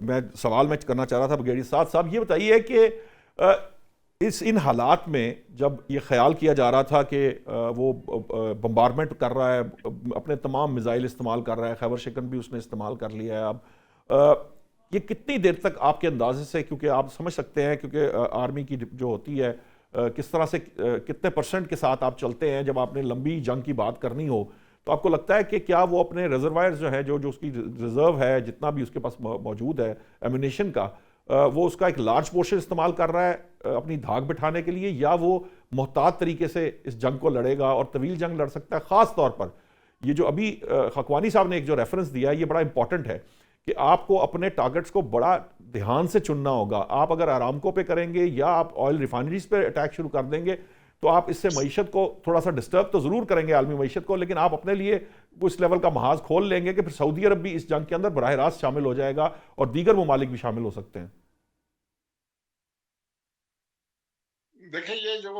मैं सवाल मैं करना चाह रहा था ब्रिगेडियर साद साहब, ये बताइए कि इन हालात में जब ये ख्याल किया जा रहा था कि वो बम्बारमेंट कर रहा है, अपने तमाम मिसाइल इस्तेमाल कर रहा है, खैबर शिकन भी उसने इस्तेमाल कर लिया है, अब ये कितनी देर तक आपके अंदाजे से, क्योंकि आप समझ सकते हैं क्योंकि आर्मी की जो होती है किस तरह से कितने परसेंट के साथ आप चलते हैं जब आपने लंबी जंग की बात करनी हो, तो आपको लगता है कि क्या वो अपने रिजर्वायर्स जो है, जो जो उसकी रिजर्व है, जितना भी उसके पास मौजूद है एम्यूनेशन का, वो उसका एक लार्ज पोर्शन इस्तेमाल कर रहा है अपनी धाक बिठाने के लिए, या वो मोहतात तरीके से इस जंग को लड़ेगा और तवील जंग लड़ सकता है। ख़ास तौर पर ये जो अभी खकवानी साहब ने एक जो रेफरेंस दिया है, ये बड़ा इंपॉर्टेंट है कि आपको अपने टारगेट्स को बड़ा ध्यान से चुनना होगा। आप अगर आरामको पे करेंगे या आप ऑयल रिफाइनरीज पे अटैक शुरू कर देंगे, तो आप इससे मईशत को थोड़ा सा डिस्टर्ब तो ज़रूर करेंगे, आलमी मईशत को, लेकिन आप अपने लिए उस लेवल का महाज खोल लेंगे कि फिर सऊदी अरब भी इस जंग के अंदर बराह रास्त शामिल हो जाएगा और दीगर ममालिक भी शामिल हो सकते हैं। देखिए ये जो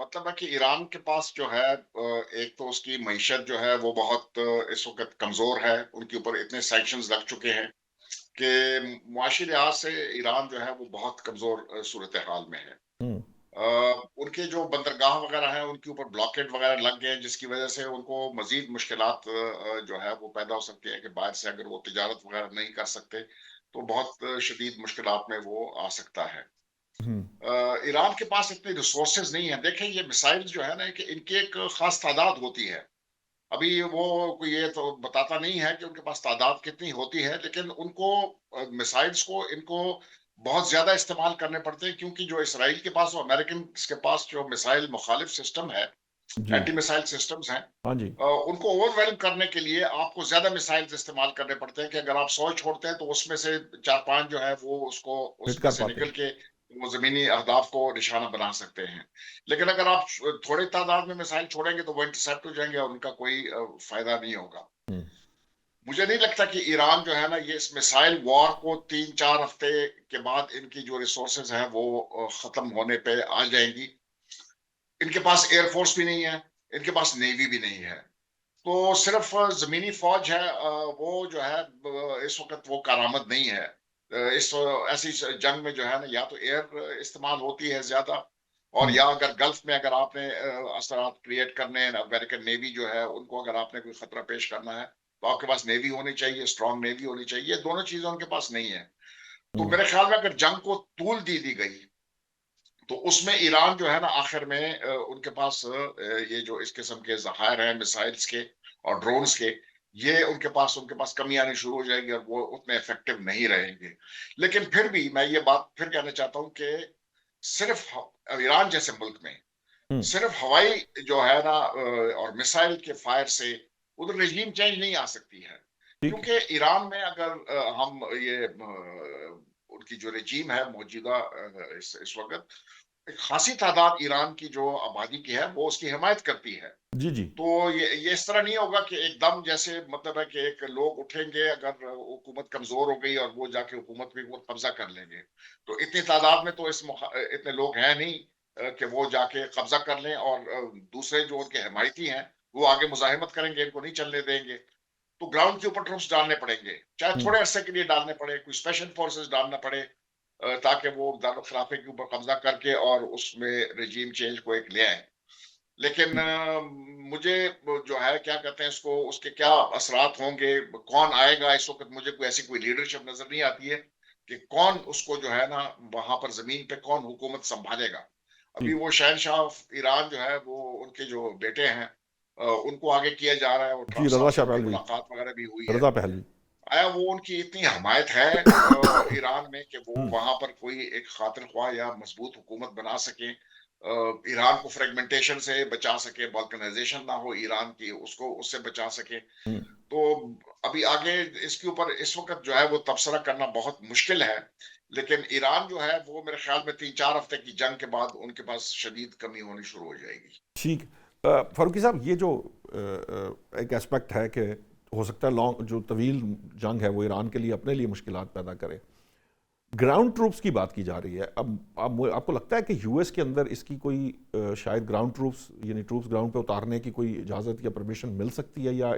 मतलब है कि ईरान के पास जो है एक तो उसकी मईशत जो है वो बहुत इस वक्त कमजोर है, उनके ऊपर इतने सैंक्शंस लग चुके हैं कि मुआशी लिहाज से ईरान जो है वो बहुत कमजोर सूरत हाल में है। हम्म उनके जो बंदरगाह वगैरह हैं उनके ऊपर ब्लॉकेट वगैरह लग गए, जिसकी वजह से उनको मजीद मुश्किलात जो है वो पैदा हो सकती है कि बाहर से अगर वो तिजारत वगैरह नहीं कर सकते तो बहुत शदीद मुश्किलात में वो आ सकता है। हम्म ईरान के पास इतने रिसोर्सेज नहीं है। देखें ये मिसाइल जो है ना कि इनकी एक खास तादाद होती है। अभी वो कोई ये तो बताता नहीं है कि उनके पास तादाद कितनी होती है, लेकिन उनको मिसाइल्स को इनको बहुत ज्यादा इस्तेमाल करने पड़ते हैं, क्योंकि जो इसराइल के पास और अमेरिकन के पास जो मिसाइल मुखालिफ सिस्टम है जी एंटी मिसाइल सिस्टम्स हैं, हाँ जी उनको ओवरवेलम करने के लिए आपको ज्यादा मिसाइल्स इस्तेमाल करने पड़ते हैं कि अगर आप 100 छोड़ते हैं तो उसमें से 4-5 जो है वो उसको हिट उसमें कर से पाते निकल हैं के वो जमीनी अहदाफ को निशाना बना सकते हैं। लेकिन अगर आप थोड़ी तादाद में मिसाइल छोड़ेंगे तो वो इंटरसेप्ट हो जाएंगे और उनका कोई फायदा नहीं होगा। हम्म, मुझे नहीं लगता कि ईरान जो है ना ये इस मिसाइल वॉर को 3-4 हफ्ते के बाद इनकी जो रिसोर्सेज हैं वो खत्म होने पे आ जाएंगी। इनके पास एयरफोर्स भी नहीं है, इनके पास नेवी भी नहीं है। तो सिर्फ ज़मीनी फ़ौज है, वो जो है इस वक़्त वो कारआमद नहीं है। इस ऐसी जंग में जो है ना या तो एयर इस्तेमाल होती है ज़्यादा और हम्म, या अगर गल्फ़ में अगर आपने असरात क्रिएट करने हैं, अमेरिकन नेवी जो है उनको अगर आपने कोई ख़तरा पेश करना है, तो आपके पास नेवी होनी चाहिए, स्ट्रॉन्ग नेवी होनी चाहिए। ये दोनों चीज़ें उनके पास नहीं है। तो हम्म, मेरे ख़्याल में अगर जंग को तूल दी गई तो उसमें ईरान जो है ना आखिर में उनके पास ये जो इस किस्म के ज़खायर हैं मिसाइल्स के और ड्रोन्स के, ये उनके पास कमी आनी शुरू हो जाएगी और वो उतने इफेक्टिव नहीं रहेंगे। लेकिन फिर भी मैं ये बात फिर कहना चाहता हूँ कि सिर्फ ईरान जैसे मुल्क में हम्म, सिर्फ हवाई जो है ना और मिसाइल के फायर से उधर रेजीम चेंज नहीं आ सकती है। ठीक है क्योंकि ईरान में अगर हम ये उनकी जो रेजीम है मौजूदा इस वक्त एक खासी तादाद ईरान की जो आबादी की है वो उसकी हिमायत करती है। जी जी तो ये इस तरह नहीं होगा कि एकदम जैसे मतलब है कि एक लोग उठेंगे अगर हुकूमत कमजोर हो गई और वो जाके हुकूमत पे वो कब्जा कर लेंगे। तो इतनी तादाद में तो इतने लोग हैं नहीं कि वो जाके कब्जा कर लें और दूसरे जो उनके हिमायती हैं वो आगे मुजाहिमत करेंगे, इनको नहीं चलने देंगे। तो ग्राउंड के ऊपर ट्रूप्स डालने पड़ेंगे, चाहे हम्म, थोड़े अरसे के लिए डालने पड़े, कोई स्पेशल फोर्सेस डालना पड़े, ताकि वो दारुल खिलाफे के ऊपर कब्जा करके और उसमें रेजीम चेंज को एक ले आए। लेकिन मुझे वो जो है क्या कहते हैं इसको उसके क्या असरात होंगे, कौन आएगा, इस वक्त मुझे कोई लीडरशिप नजर नहीं आती है कि कौन उसको जो है ना वहां पर जमीन पे कौन हुकूमत संभालेगा। अभी ठीक वो शहनशाह ईरान जो है वो उनके जो बेटे हैं उनको आगे किया जा रहा है और जी ट्रंप रजा साहब से शाह उनकी पहलवी मुलाकात वगैरह भी हुई है। रजा पहलवी आया वो उनकी इतनी हमायत है ईरान में कि वो हम्म, वहां पर कोई एक खातिर ख्वाह या मजबूत हुकूमत बना सके, ईरान को फ्रेगमेंटेशन से बचा सके, बाल्कनाइजेशन ना हो ईरान की, उसको उससे बचा सके। हम्म, तो अभी आगे इसके ऊपर इस वक्त जो है वो तबसरा करना बहुत मुश्किल है। लेकिन ईरान जो है वो मेरे ख्याल में 3-4 हफ्ते की जंग के बाद उनके पास शदीद कमी होनी शुरू हो जाएगी। ठीक फारूकी साहब ये जो एक एस्पेक्ट है कि हो सकता है लॉन्ग जो तवील जंग है वो ईरान के लिए अपने लिए मुश्किलात पैदा करे ग्राउंड ट्रूप्स की बात की जा रही है अब आपको लगता है कि यूएस के अंदर इसकी कोई शायद ग्राउंड ट्रूप्स यानी ट्रूप्स ग्राउंड पे उतारने की कोई इजाज़त या परमिशन मिल सकती है या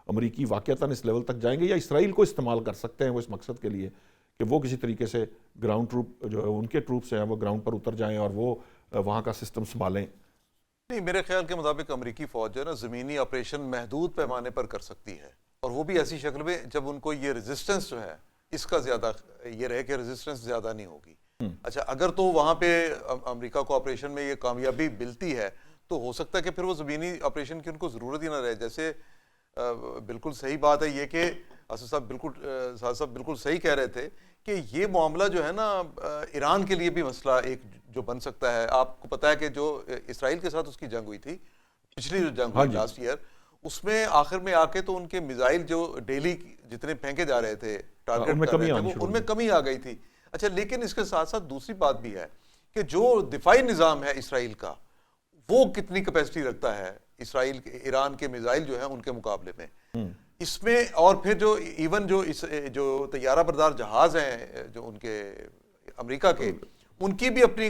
अमरीकी वाक़तन इस लेवल तक जाएंगे या इसराइल को इस्तेमाल कर सकते हैं वो इस मकसद के लिए कि वो किसी तरीके से ग्राउंड ट्रूप जो है उनके ट्रूप्स हैं वो ग्राउंड पर उतर जाएं और वो वहाँ का सिस्टम संभालें। नहीं, मेरे ख्याल के मुताबिक अमेरिकी फौज जो है ना ज़मीनी ऑपरेशन महदूद पैमाने पर कर सकती है, और वो भी ऐसी शक्ल में जब उनको ये रेजिस्टेंस जो है इसका ज़्यादा ये रहे कि रेजिस्टेंस ज़्यादा नहीं होगी। अच्छा, अगर तो वहाँ पे अमेरिका को ऑपरेशन में ये कामयाबी मिलती है तो हो सकता है कि फिर वो ज़मीनी ऑपरेशन की उनको ज़रूरत ही ना रहे। जैसे बिल्कुल सही बात है ये कि असद साहब बिल्कुल सही कह रहे थे कि ये मामला जो है ना ईरान के लिए भी मसला एक जो बन सकता है। आपको पता है कि जो इसराइल के साथ उसकी जंग हुई थी, पिछली जो जंग हुई लास्ट ईयर, उसमें आखिर में आके तो उनके मिसाइल जो डेली जितने फेंके जा रहे थे, टारगेट कर रहे थे, वो उनमें कमी आ गई थी। अच्छा, लेकिन इसके साथ साथ दूसरी बात भी है कि जो दिफाई निज़ाम है इसराइल का, वो कितनी कैपेसिटी रखता है इसराइल ईरान के मिसाइल जो है उनके मुकाबले में इसमें। और फिर जो इवन जो तैयारा बरदार जहाज हैं जो उनके अमेरिका के, उनकी भी अपनी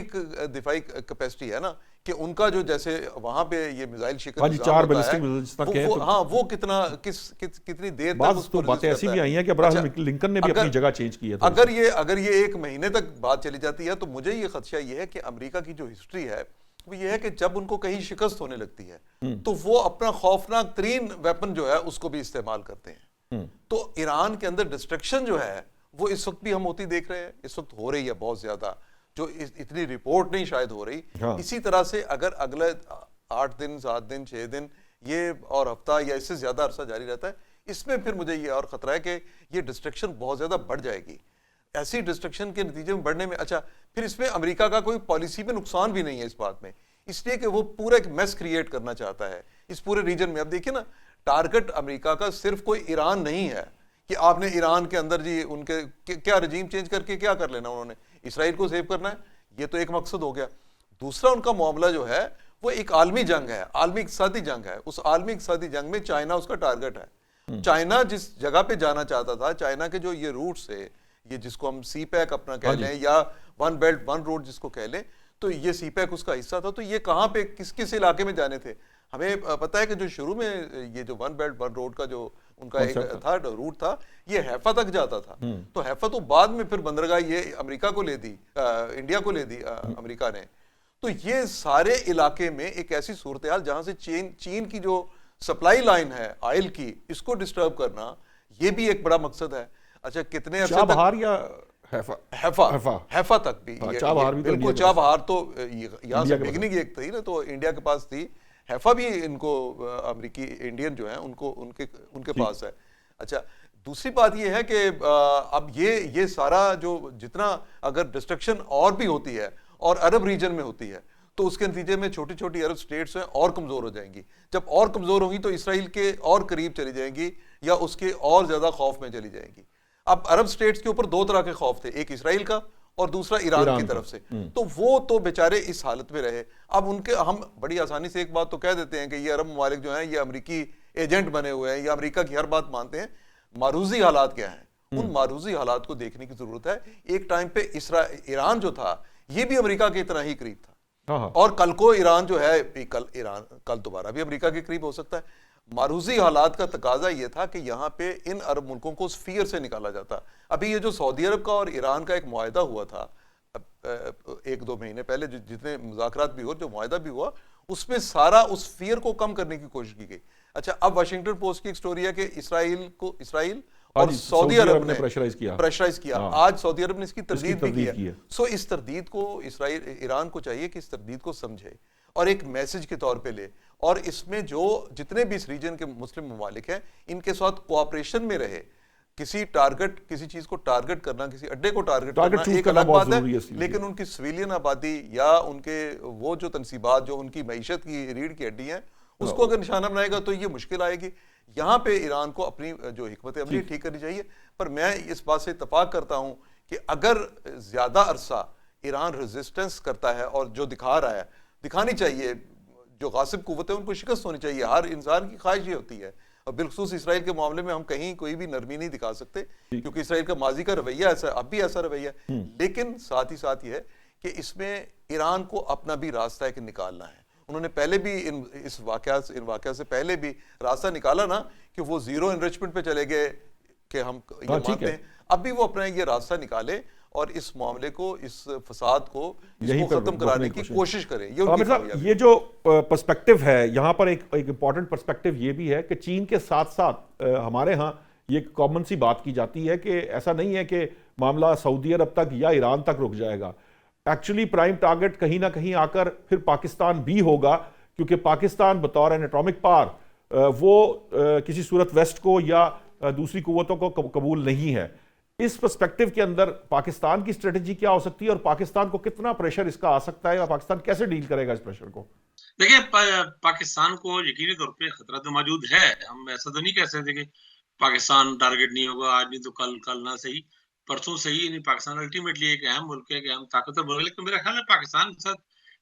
दिफाई कैपेसिटी है ना, कि उनका जो जैसे वहां पे ये मिसाइल शिकन हाँ जी, 4 बैलिस्टिक मिसाइल के वो, हाँ, वो कितनी देर तक उसको बातें ऐसी भी आई हैं कि अब्राहम लिंकन ने भी अपनी जगह चेंज की है। अगर ये 1 महीने तक बात चली जाती है तो मुझे ये खदशा ये है कि अमेरिका की जो हिस्ट्री है वो ये है कि जब उनको कहीं शिकस्त होने लगती है तो वो अपना खौफनाक तरीन वेपन जो है उसको भी इस्तेमाल करते हैं। तो ईरान के अंदर डिस्ट्रक्शन जो है वो इस वक्त भी हम होती देख रहे हैं, इस वक्त हो रही है बहुत ज्यादा, जो इतनी रिपोर्ट नहीं शायद हो रही। हाँ। इसी तरह से अगर अगले 8 दिन 7 दिन 6 दिन ये और हफ्ता या इससे ज्यादा अरसा जारी रहता है, इसमें फिर मुझे ये और खतरा है कि ये डिस्ट्रक्शन बहुत ज्यादा बढ़ जाएगी। ऐसी डिस्ट्रक्शन के नतीजे में बढ़ने में, अच्छा, फिर इसमें अमेरिका का कोई पॉलिसी पे नुकसान भी नहीं है इस बात में। इसलिए कि वो पूरा एक मेस क्रिएट करना चाहता है इस पूरे रीजन में। अब देखिए ना, टारगेट अमेरिका का सिर्फ कोई ईरान नहीं है कि आपने ईरान के अंदर जी उनके क्या रजीम चेंज करके क्या कर लेना, उन्होंने इसराइल को सेव करना है, ये तो एक मकसद हो गया। दूसरा उनका मामला जो है वो एक आलमी जंग है, आलमी इक़्तिसादी जंग है। उस आलमी इक़्तिसादी जंग में चाइना उसका टारगेट है। चाइना जिस जगह पे जाना चाहता था, चाइना के जो ये रूट्स है, ये जिसको हम सी पैक अपना कह लें या वन बेल्ट वन रोड जिसको कह लें, तो ये सी पैक उसका हिस्सा था। तो ये कहाँ पे किस किस इलाके में जाने थे? हमें पता है कि जो शुरू में ये जो वन बेल्ट वन रोड का जो उनका एक था रूट था, ये हैफा तक जाता था। तो हैफा तो बाद में फिर बंदरगाह ये अमेरिका को ले दी, इंडिया को ले दी अमेरिका ने। तो ये सारे इलाके में एक ऐसी सूरत हाल जहां से चीन की जो सप्लाई लाइन है ऑयल की, इसको डिस्टर्ब करना, ये भी एक बड़ा मकसद है। अच्छा, कितने अरसे तक या हैफा तक भी, चाबहार भी, बिल्कुल चाबहार तो यहाँ से बिगनिंग एक थी ना, तो इंडिया के पास थी। हैफा भी इनको अमेरिकी इंडियन जो है उनके पास है। अच्छा, दूसरी बात ये है कि अब ये सारा जो जितना अगर डिस्ट्रक्शन और भी होती है और अरब रीजन में होती है, तो उसके नतीजे में छोटी छोटी अरब स्टेट्स हैं और कमज़ोर हो जाएंगी। जब और कमज़ोर होंगी तो इसराइल के और करीब चली जाएंगी या उसके और ज़्यादा खौफ में चली जाएंगी। अब अरब स्टेट्स के ऊपर दो तरह के खौफ थे, एक इसराइल का और दूसरा ईरान की तरफ से। तो वो तो बेचारे इस हालत में रहे। अब उनके हम बड़ी आसानी से एक बात तो कह देते हैं कि ये अरब ममालिक जो हैं ये अमेरिकी एजेंट बने हुए हैं या अमेरिका की हर बात मानते हैं। मारूजी हालात क्या हैं, उन मारूजी हालात को देखने की जरूरत है। एक टाइम पे ईरान जो था ये भी अमेरिका के इतना ही करीब था, और कल को ईरान जो है कल दोबारा भी अमेरिका के करीब हो सकता है। मारूजी हालात का तकाजा ये था कि यहाँ पे इन अरब मुल्कों को उस फियर से निकाला जाता। अभी ये जो सऊदी अरब का और ईरान का एक मुआहदा हुआ था 1-2 महीने पहले, जितने मुज़ाकरात भी हुए, जो मुआहदा भी हुआ, उसमें सारा उस फियर को कम करने की कोशिश की गई। अच्छा, अब वाशिंगटन पोस्ट की एक स्टोरी है कि इसराइल और सऊदी अरब ने प्रेशराइज किया। आज सऊदी अरब ने इसकी तरदीद भी की है। सो इस तरदीद को ईरान को चाहिए कि इस तरदीद को समझे और एक मैसेज के तौर पे ले, और इसमें जो जितने भी इस रीजन के मुस्लिम ममालिक हैं इनके साथ कोऑपरेशन में रहे। किसी चीज को टारगेट करना, किसी अड्डे को टारगेट करना एक अलग बात है, लेकिन उनकी सिविलियन आबादी या उनके वो जो तनसीबात जो उनकी मईशत की रीढ़ की हड्डी है, उसको अगर निशाना बनाएगा तो ये मुश्किल आएगी। यहाँ पे ईरान को अपनी जो हिकमत अमली ठीक करनी चाहिए। पर मैं इस बात से इत्तफाक करता हूँ कि अगर ज्यादा अरसा ईरान रेजिस्टेंस करता है और जो दिखा रहा है, दिखानी चाहिए, जो गासिब कुव्वत है उनको शिकस्त होनी चाहिए। हर इंसान की ख्वाहिश ये होती है, और बिलखुसूस इसराइल के मामले में हम कहीं कोई भी नरमी नहीं दिखा सकते, क्योंकि इसराइल का माजी का रवैया ऐसा, अब भी ऐसा रवैया है। लेकिन साथ ही साथ ये है कि इसमें ईरान को अपना भी रास्ता है कि निकालना है। उन्होंने पहले भी इन वाक़या से पहले भी रास्ता निकाला ना, कि वो जीरो एनरिचमेंट पे चले गए कि हम ये मानते हैं। अब भी वो अपना ये रास्ता निकाले और इस मामले को, इस फसाद को, इसको खत्म कराने की कोशिश करें। ये जो पर्सपेक्टिव है यहाँ पर, एक इंपॉर्टेंट पर्सपेक्टिव ये भी है कि चीन के साथ साथ हमारे यहाँ ये कॉमन सी बात की जाती है कि ऐसा नहीं है कि मामला सऊदी अरब तक या ईरान तक रुक जाएगा। एक्चुअली प्राइम टारगेट कहीं ना कहीं आकर फिर पाकिस्तान भी होगा, क्योंकि पाकिस्तान बतौर एन एटॉमिक पावर वो किसी सूरत वेस्ट को या दूसरी कुव्वतों को कबूल नहीं है। इस पर्सपेक्टिव के अंदर पाकिस्तान की स्ट्रेटजी क्या हो सकती है और पाकिस्तान को कितना प्रेशर इसका आ सकता है, या पाकिस्तान कैसे डील करेगा इस प्रेशर को? देखिए, पाकिस्तान को यकीनी तौर पे खतरा तो मौजूद है। हम ऐसा तो नहीं कह सकते कि पाकिस्तान टारगेट नहीं होगा, आज नहीं तो कल ना सही, परसों सही नहीं। पाकिस्तान अल्टीमेटली एक अहम मुल्क है, अहम ताकतवर मुल्क है, लेकिन मेरा ख्याल है पाकिस्तान के साथ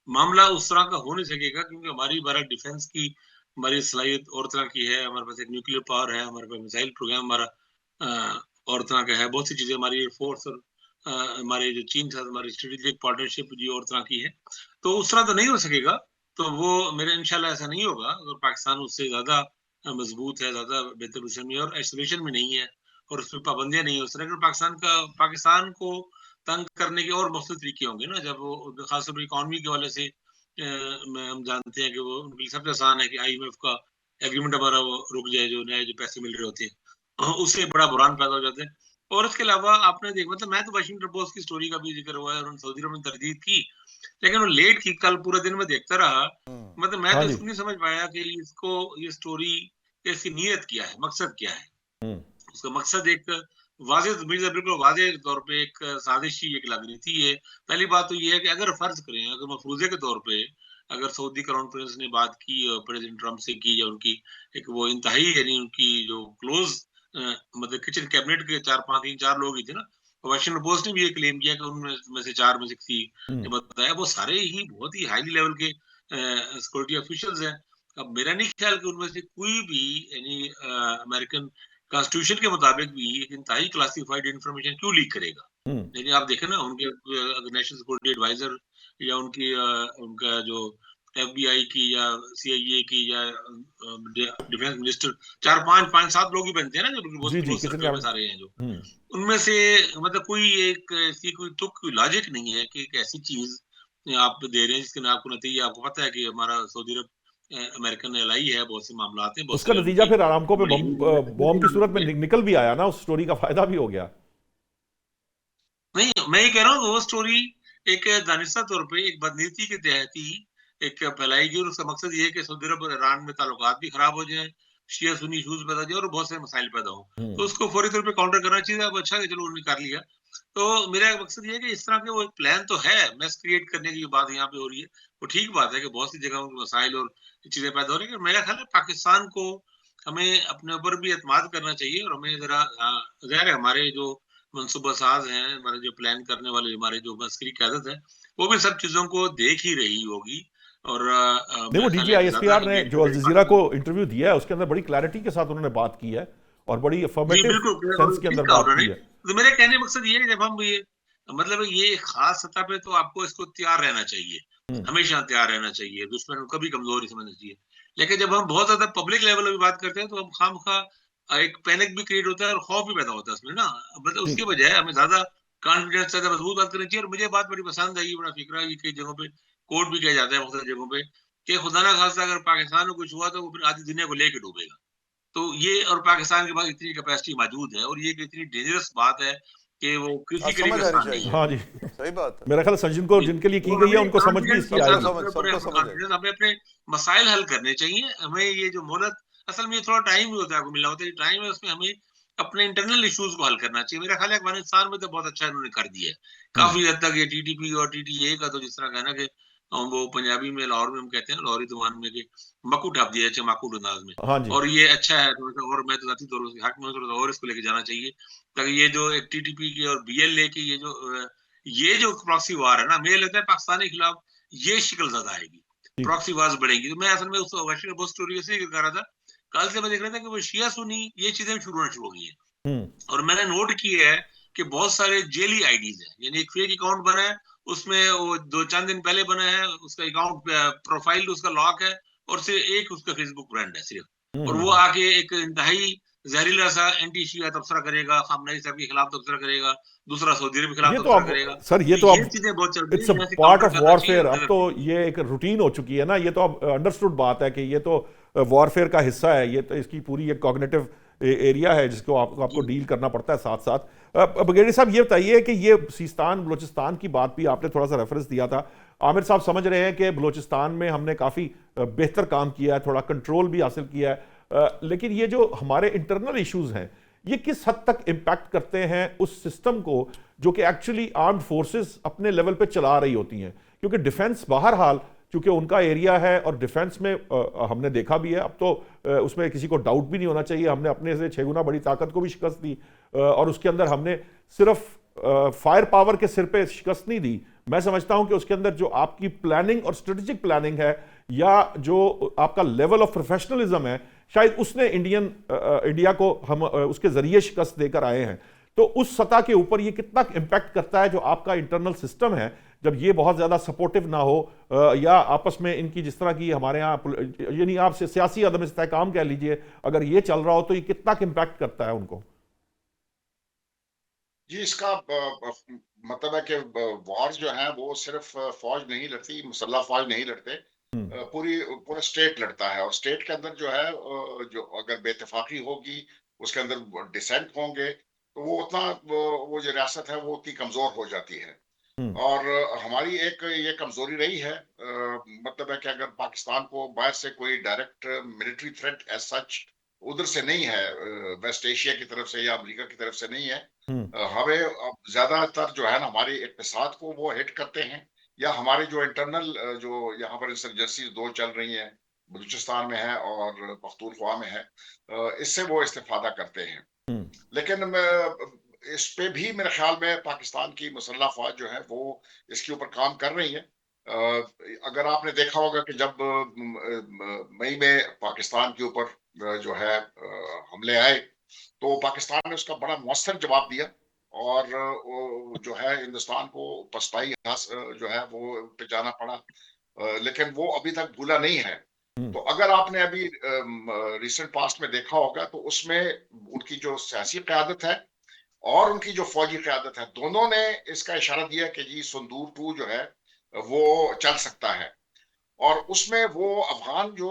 मामला उस तरह का हो नहीं सकेगा, क्योंकि हमारी भारत डिफेंस की हमारी सलाहियत और तरह की है। हमारे पास एक न्यूक्लियर पावर है, हमारे पास मिसाइल प्रोग्राम हमारा और तरह का है, बहुत सी चीजें हमारी एयरफोर्स और हमारे जो चीन के साथ हमारी स्ट्रेटेजिक पार्टनरशिप जी और तरह की है। तो उस तरह तो नहीं हो सकेगा। तो वो मेरे इंशाल्लाह ऐसा नहीं होगा अगर पाकिस्तान उससे ज्यादा मजबूत है, ज्यादा बेहतर पोजीशन में और आइसोलेशन में नहीं है और उस पर पाबंदियां नहीं हो सकें। पाकिस्तान को तंग करने के और मुख्तलिफ तरीके होंगे ना, जब वो खासतौर पर इकॉनमी के वाले से हम जानते हैं कि वो उनके लिए सबसे आसान है कि IMF का एग्रीमेंट हमारा वो रुक जाए, जो नए जो पैसे मिल रहे होते हैं उससे बड़ा बुरान पैदा हो जाता है। और इसके अलावा आपने देखा, मतलब मैं तो वाशिंगटन पोस्ट की स्टोरी का भी जिक्र हुआ है, उन्होंने सऊदी अरब ने तरदीद की, लेकिन वो लेट की। कल पूरा दिन मैं देखता रहा, मतलब मैं तो इसको नहीं समझ पाया कि इसको ये स्टोरी इसकी नीयत क्या है, मकसद क्या है। उसका मकसद एक बिल्कुल वाज़े तौर पे एक साजिश ही एक लग रही थी। ये पहली बात तो ये है कि अगर फर्ज करें, अगर मफरूजे के तौर पे अगर सऊदी क्राउन प्रिंस ने बात की प्रेसिडेंट ट्रम्प से की, या उनकी एक वो इंतहाई यानी उनकी जो क्लोज मतलब किचन कैबिनेट के 4 लोग ही थे ना। वाशिंगटन पोस्ट ने भी ये क्लेम किया कि उनमें में से 4 में से किसी ने बताया, वो सारे ही बहुत ही हाईली लेवल के सिक्योरिटी ऑफिशियल्स हैं। अब मेरा नहीं ख्याल कि उनमें से कोई भी यानी अमेरिकन कॉन्स्टिट्यूशन के मुताबिक भी एक इंतहाई क्लासिफाइड इंफॉर्मेशन क्यों लीक करेगा। लेकिन आप देखें ना, उनके नेशनल सिक्योरिटी एडवाइजर या उनकी उनका जो एफबीआई की या सीआईए की या डिफेंस मिनिस्टर, 4 5 5 7 लोग ही बनते हैं ना, जो बहुत जी जी क्लोज किचन सर्कल में कैबिनेट। सारे हैं, जो उनमें से मतलब कोई एक ऐसी कोई तुक कोई लॉजिक नहीं है कि एक ऐसी चीज आप दे रहे हैं जिसके आपको नतीजे, आपको पता है कि हमारा सऊदी अरब अमेरिकन एलाई है बहुत से मामलात हैं, बहुत उसका से नतीजा उनकी फिर आरामको पे बड़ी बॉम्ब की सूरत में निकल भी आया ना, उस स्टोरी का फायदा भी हो गया। नहीं, मैं ये कह रहा हूँ वो स्टोरी एक दानिस्ता तौर पे एक बदनीति के तहत ही एक फैलाई गई, और उसका मकसद ये है कि सऊदी अरब और ईरान में ताल्लुकात भी खराब हो जाएं, शिया सुन्नी इशूज पैदा हो जाए और बहुत से मसाइल पैदा हो। तो उसको फौरी तौर पे काउंटर करना चाहिए। अब अच्छा कि चलो उन्होंने कर लिया। तो मेरा मकसद ये है कि इस तरह के वो प्लान तो है, मैस क्रिएट करने की बात यहाँ पे हो रही है। वो ठीक बात है कि बहुत सी जगहों के मसाइल और चीजें पैदा हो रही है। मेरा ख्याल है पाकिस्तान को हमें अपने ऊपर भी एतमाद करना चाहिए, और हमें जरा ज़ाहिर है हमारे जो मनसूबा साज हैं, हमारे जो प्लान करने वाले हमारे जो मस्करी क़यादत है, वो भी सब चीज़ों को देख ही रही होगी। और नहीं, वो मेरा ख्याल डीजी है कि ज़्यादा आईएसपीआर ने जो अल इंगेजमेंट जजीरा को इंटरव्यू दिया है उसके अंदर बड़ी क्लैरिटी के साथ उन्होंने बात की है और बड़ी जी, अफर्मेटिव बिल्कुल, सेंस और के ठीक अंदर कहा बात उन्होंने। की है। तो मेरे कहने का मकसद ये है कि जब हम ये मतलब ये ख़ास सतह पे तो आपको इसको तैयार रहना चाहिए, हमेशा तैयार रहना चाहिए, दुश्मन को कभी कमज़ोर नहीं समझना चाहिए। लेकिन जब हम बहुत ज़्यादा पब्लिक लेवल पे भी बात करते हैं, तो हम खामख़ा एक पैनिक भी क्रिएट होता है और खौफ भी पैदा होता है उसमें ना। मतलब जी उसके बजाय हमें ज़्यादा कॉन्फिडेंस, ज़्यादा मज़बूत बात करनी चाहिए। और मुझे बात बड़ी पसंद आई, बड़ा फ़िक्रा है, ये कई जगहों पे कोट भी किया जाता है मुख्तलिफ जगहों पे, कि खुदा ना ख़ास्ता अगर पाकिस्तान में कुछ हुआ तो वो फिर आधी दुनिया को लेके डूबेगा। तो ये, और पाकिस्तान के पास इतनी कैपेसिटी मौजूद है, और ये एक इतनी डेंजरस बात है कि वो किसी के लिए समझ भी आनी आसान नहीं चाहिए। है। हाँ जी। सही बात है। मेरा ख्याल है संजन को जी, जिनके लिए की तो गई है हमें उनको समझ भी कॉन्फिडेंस इसकी सबको आएगी। समझ, अपने सबको समझ है। कॉन्फिडेंस हमें अपने मसाइल हल करने चाहिए। हमें ये जो मोहलत, असल में ये थोड़ा टाइम भी होता है, आपको मिला होता है, ये टाइम है, उसमें हमें अपने इंटरनल इश्यूज को हल करना चाहिए। मेरा ख्याल है अफगानिस्तान में तो बहुत अच्छा इन्होंने कर दिया है। काफ़ी हद तक ये टीटीपी और टीटीए का तो जिस तरह का है ना कि वो पंजाबी में लाहौर में हम कहते हैं, लाहौरी ज़ुबान में, कि मक्कू ठाप दिया है चमाकू अंदाज में। हाँ जी। और ये अच्छा है थोड़ा-सा, और मैं तो ज़ाती तौर पे हक में हूँ, थोड़ा-सा और इसको लेके जाना चाहिए, ताकि ये जो एक टीटीपी की और बीएलए की ये जो प्रॉक्सी वार है ना, मुझे लगता है पाकिस्तान के खिलाफ ये शिकल ज़्यादा आएगी, जी। प्रॉक्सी वार्स बढ़ेंगी। तो मैं असल में उस वाशिंगटन पोस्ट स्टोरी इसलिए कर रहा था, कल से मैं देख रहा था कि वो शिया सुन्नी ये चीज़ें शुरू होना शुरू हो गई हैं। हम्म। और मैंने नोट किया है कि बहुत सारे जेली आईडीज हैं, यानी एक फेक अकाउंट बना है, उसमें वो 2 4 दिन पहले बना है, उसका अकाउंट प्रोफाइल उसका लॉक है, और सिर्फ एक उसका फेसबुक फ्रेंड है सिर्फ, और वो आके एक इंतहाई जहरीला सा एंटी शिया तबसरा करेगा, खामनेई साहब के खिलाफ तबसरा करेगा, दूसरा सऊदी अरब के खिलाफ ये तो तबसरा अब करेगा। सर, ये तो तो ये अब चीजें बहुत चल रही इट्स है, अ यहाँ से पार्ट काउंटर ऑफ करना चाहिए वॉरफेयर। अब नजर। तो ये एक रूटीन हो चुकी है ना, ये तो अब अंडरस्टूड बात है कि ये तो वॉरफेयर का हिस्सा है, ये तो इसकी पूरी एक कॉग्निटिव एरिया है जिसको आपको जी, डील करना पड़ता है साथ साथ। बगेड़ी साहब ये बताइए कि ये सीस्तान बलूचिस्तान की बात भी आपने थोड़ा सा रेफरेंस दिया था। आमिर साहब समझ रहे हैं कि बलूचिस्तान में हमने काफ़ी बेहतर काम किया है, थोड़ा कंट्रोल भी हासिल किया है, लेकिन ये जो हमारे इंटरनल इश्यूज हैं ये किस हद तक इम्पैक्ट करते हैं उस सिस्टम को जो कि एक्चुअली आर्म्ड फोर्सेस अपने लेवल पे चला रही होती हैं? क्योंकि डिफेंस बहरहाल चूंकि उनका एरिया है, और डिफेंस में हमने देखा भी है, अब तो उसमें किसी को डाउट भी नहीं होना चाहिए, हमने अपने से 6 गुना बड़ी ताकत को भी शिकस्त दी, और उसके अंदर हमने सिर्फ फायर पावर के सिर पे शिकस्त नहीं दी। मैं समझता हूं कि उसके अंदर जो आपकी प्लानिंग और स्ट्रेटेजिक प्लानिंग है, या जो आपका लेवल ऑफ प्रोफेशनलिज्म है, शायद उसने इंडिया को हम उसके जरिए शिकस्त देकर आए हैं। तो उस सतह के ऊपर ये कितना इम्पैक्ट करता है जो आपका इंटरनल सिस्टम है, जब ये बहुत ज्यादा सपोर्टिव ना हो, या आपस में इनकी जिस तरह की हमारे यहाँ यानी आप सियासी अदम इस्तेहकाम कह लीजिए, अगर ये चल रहा हो तो ये कितना इम्पैक्ट करता है उनको? जी, इसका मतलब है कि वॉर जो है वो सिर्फ फौज नहीं लड़ती, मुसल्लह फौज नहीं लड़ते, पूरा स्टेट लड़ता है। और स्टेट के अंदर जो है जो अगर बेइत्तेफाकी होगी, उसके अंदर डिसेंट होंगे, तो वो उतना वो जो रियासत है वो उतनी कमजोर हो जाती है। हम्म। और हमारी एक ये कमजोरी रही है, मतलब है कि अगर पाकिस्तान को बाहर से कोई direct military threat as such उधर से नहीं है, वेस्ट एशिया की तरफ से या अमेरिका की तरफ से नहीं है, हम्म। हमें अब ज्यादातर जो है ना हमारे इक़्तिसाद को वो हिट करते हैं, या हमारे जो इंटरनल जो यहाँ पर इंसर्जेंसी दो चल रही हैं, बलूचिस्तान में है और पख्तूनख्वा में है, इससे वो इस्तेफादा करते हैं। लेकिन इस पे भी मेरे ख्याल में पाकिस्तान की मुसल्लह फौज जो है वो इसके ऊपर काम कर रही है। अगर आपने देखा होगा कि जब मई में पाकिस्तान के ऊपर जो है हमले आए, तो पाकिस्तान ने उसका बड़ा मौसर जवाब दिया और जो है हिंदुस्तान को पछताई जो है वो पे जाना पड़ा, लेकिन वो अभी तक भूला नहीं है। तो अगर आपने अभी रिसेंट पास्ट में देखा होगा तो उसमें उनकी जो सियासी क़यादत है और उनकी जो फौजी क़यादत है, दोनों ने इसका इशारा दिया कि जी संदूर 2 जो है वो चल सकता है। और उसमें वो अफ़गान जो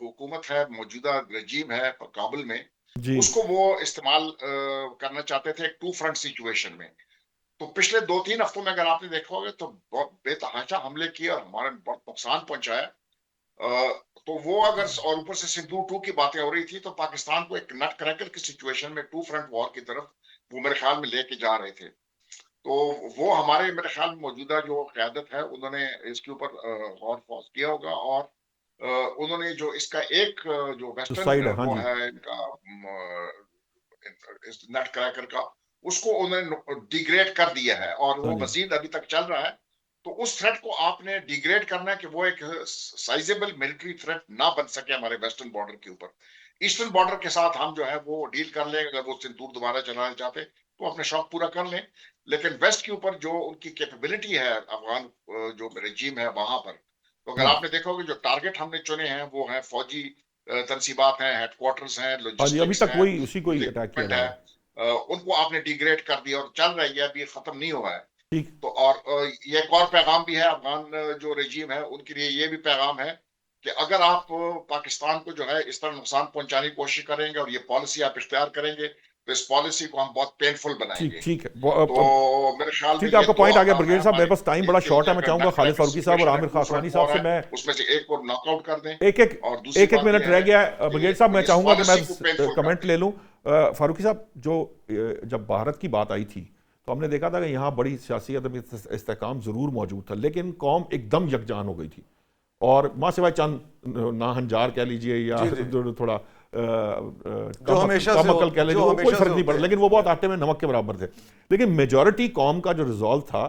हुकूमत है, मौजूदा रजीम है काबुल में, जी उसको वो इस्तेमाल करना चाहते थे एक 2 फ्रंट सिचुएशन में। तो पिछले 2-3 हफ्तों में अगर आपने देखा होगा तो बहुत बेतहाशा हमले किए और हमारे बहुत नुकसान पहुंचाया। तो वो अगर और ऊपर से सिंदूर 2 की बातें हो रही थी, तो पाकिस्तान को एक नट क्रैकर की सिचुएशन में 2 फ्रंट वॉर की तरफ वो मेरे ख्याल में लेके जा रहे थे। तो वो हमारे मेरे ख्याल में मौजूदा जो क़यादत है उन्होंने इसके ऊपर गौर फौज किया होगा और उन्होंने जो इसका एक जो जो वेस्टर्न साइड है, हाँ वो जी। है इनका इस नट क्रैकर का, उसको उन्होंने डिग्रेड कर दिया है और हाँ वो जी। मजीद अभी तक चल रहा है। तो उस थ्रेट को आपने डिग्रेड करना है कि वो एक साइजेबल मिलिट्री थ्रेट ना बन सके हमारे वेस्टर्न बॉर्डर के ऊपर। ईस्टर्न बॉर्डर के साथ हम जो है वो डील कर लें, अगर वो सिंदूर दोबारा चलाना चाहते तो अपने शौक पूरा कर लें। लेकिन वेस्ट के ऊपर जो उनकी कैपेबिलिटी है अफगान जो रजीम है वहां पर, तो अगर हाँ आपने देखा होगा जो टारगेट हमने चुने हैं वो है फौजी तनसीबात हैं, हेडक्वार्टर्स हैं, हाँ जी, अभी लॉजिस्टिक्स तक हैं, वही उसी को ही अटैक किया इक्विपमेंट जा है, रहा है। उनको आपने डिग्रेड कर दिया और चल रहा है, ये अभी खत्म नहीं हुआ है। ठीक। तो और ये एक और पैगाम भी है अफगान जो रजीम है उनके लिए, ये भी पैगाम है कि अगर आप पाकिस्तान को जो है इस तरह नुकसान पहुंचाने की कोशिश करेंगे और ये पॉलिसी आप इख्तियार करेंगे, तो इस पॉलिसी को हम बहुत पेनफुल ठीक बनाएंगे। ठीक है। तो मेरे ख्याल में ठीक है, ये आपका 2 पॉइंट आ गया अहकाम है ब्रिगेड साहब। मेरे हमारे। पास टाइम बड़ा एक ये शॉर्ट कि है, मैं अगर चाहूंगा नट खालिद क्रैकर फारूकी साहब और सिचुएशन है, आमिर 2 खानी फ्रंट साहब वॉर से है, मैं उसमें से एक को नॉकआउट कर दें। एक एक और दूसरी एक एक बात मिनट ये रह है गया है। कि ब्रिगेड साहब, मैं इस चाहूंगा कि मैं पॉलिसी को पेनफुल कर कमेंट दें। ले लूं। फारूकी साहब, जो जब भारत की बात आई थी तो हमने देखा था कि यहाँ बड़ी सियासी अदम इस्तेहकाम ज़रूर मौजूद था, लेकिन कौम एकदम यकजान हो गई थी और माँ सिवाय चंद नाहंजार कह लीजिए या जी जी जो थोड़ा जो हमेशा से कम अकल कह लीजिए, जो वो कोई हमेशा से फर्क नहीं होते पड़ा, हैं। लेकिन वो बहुत आटे में नमक के बराबर थे। लेकिन मेजॉरिटी कौम का जो रिजॉल्व था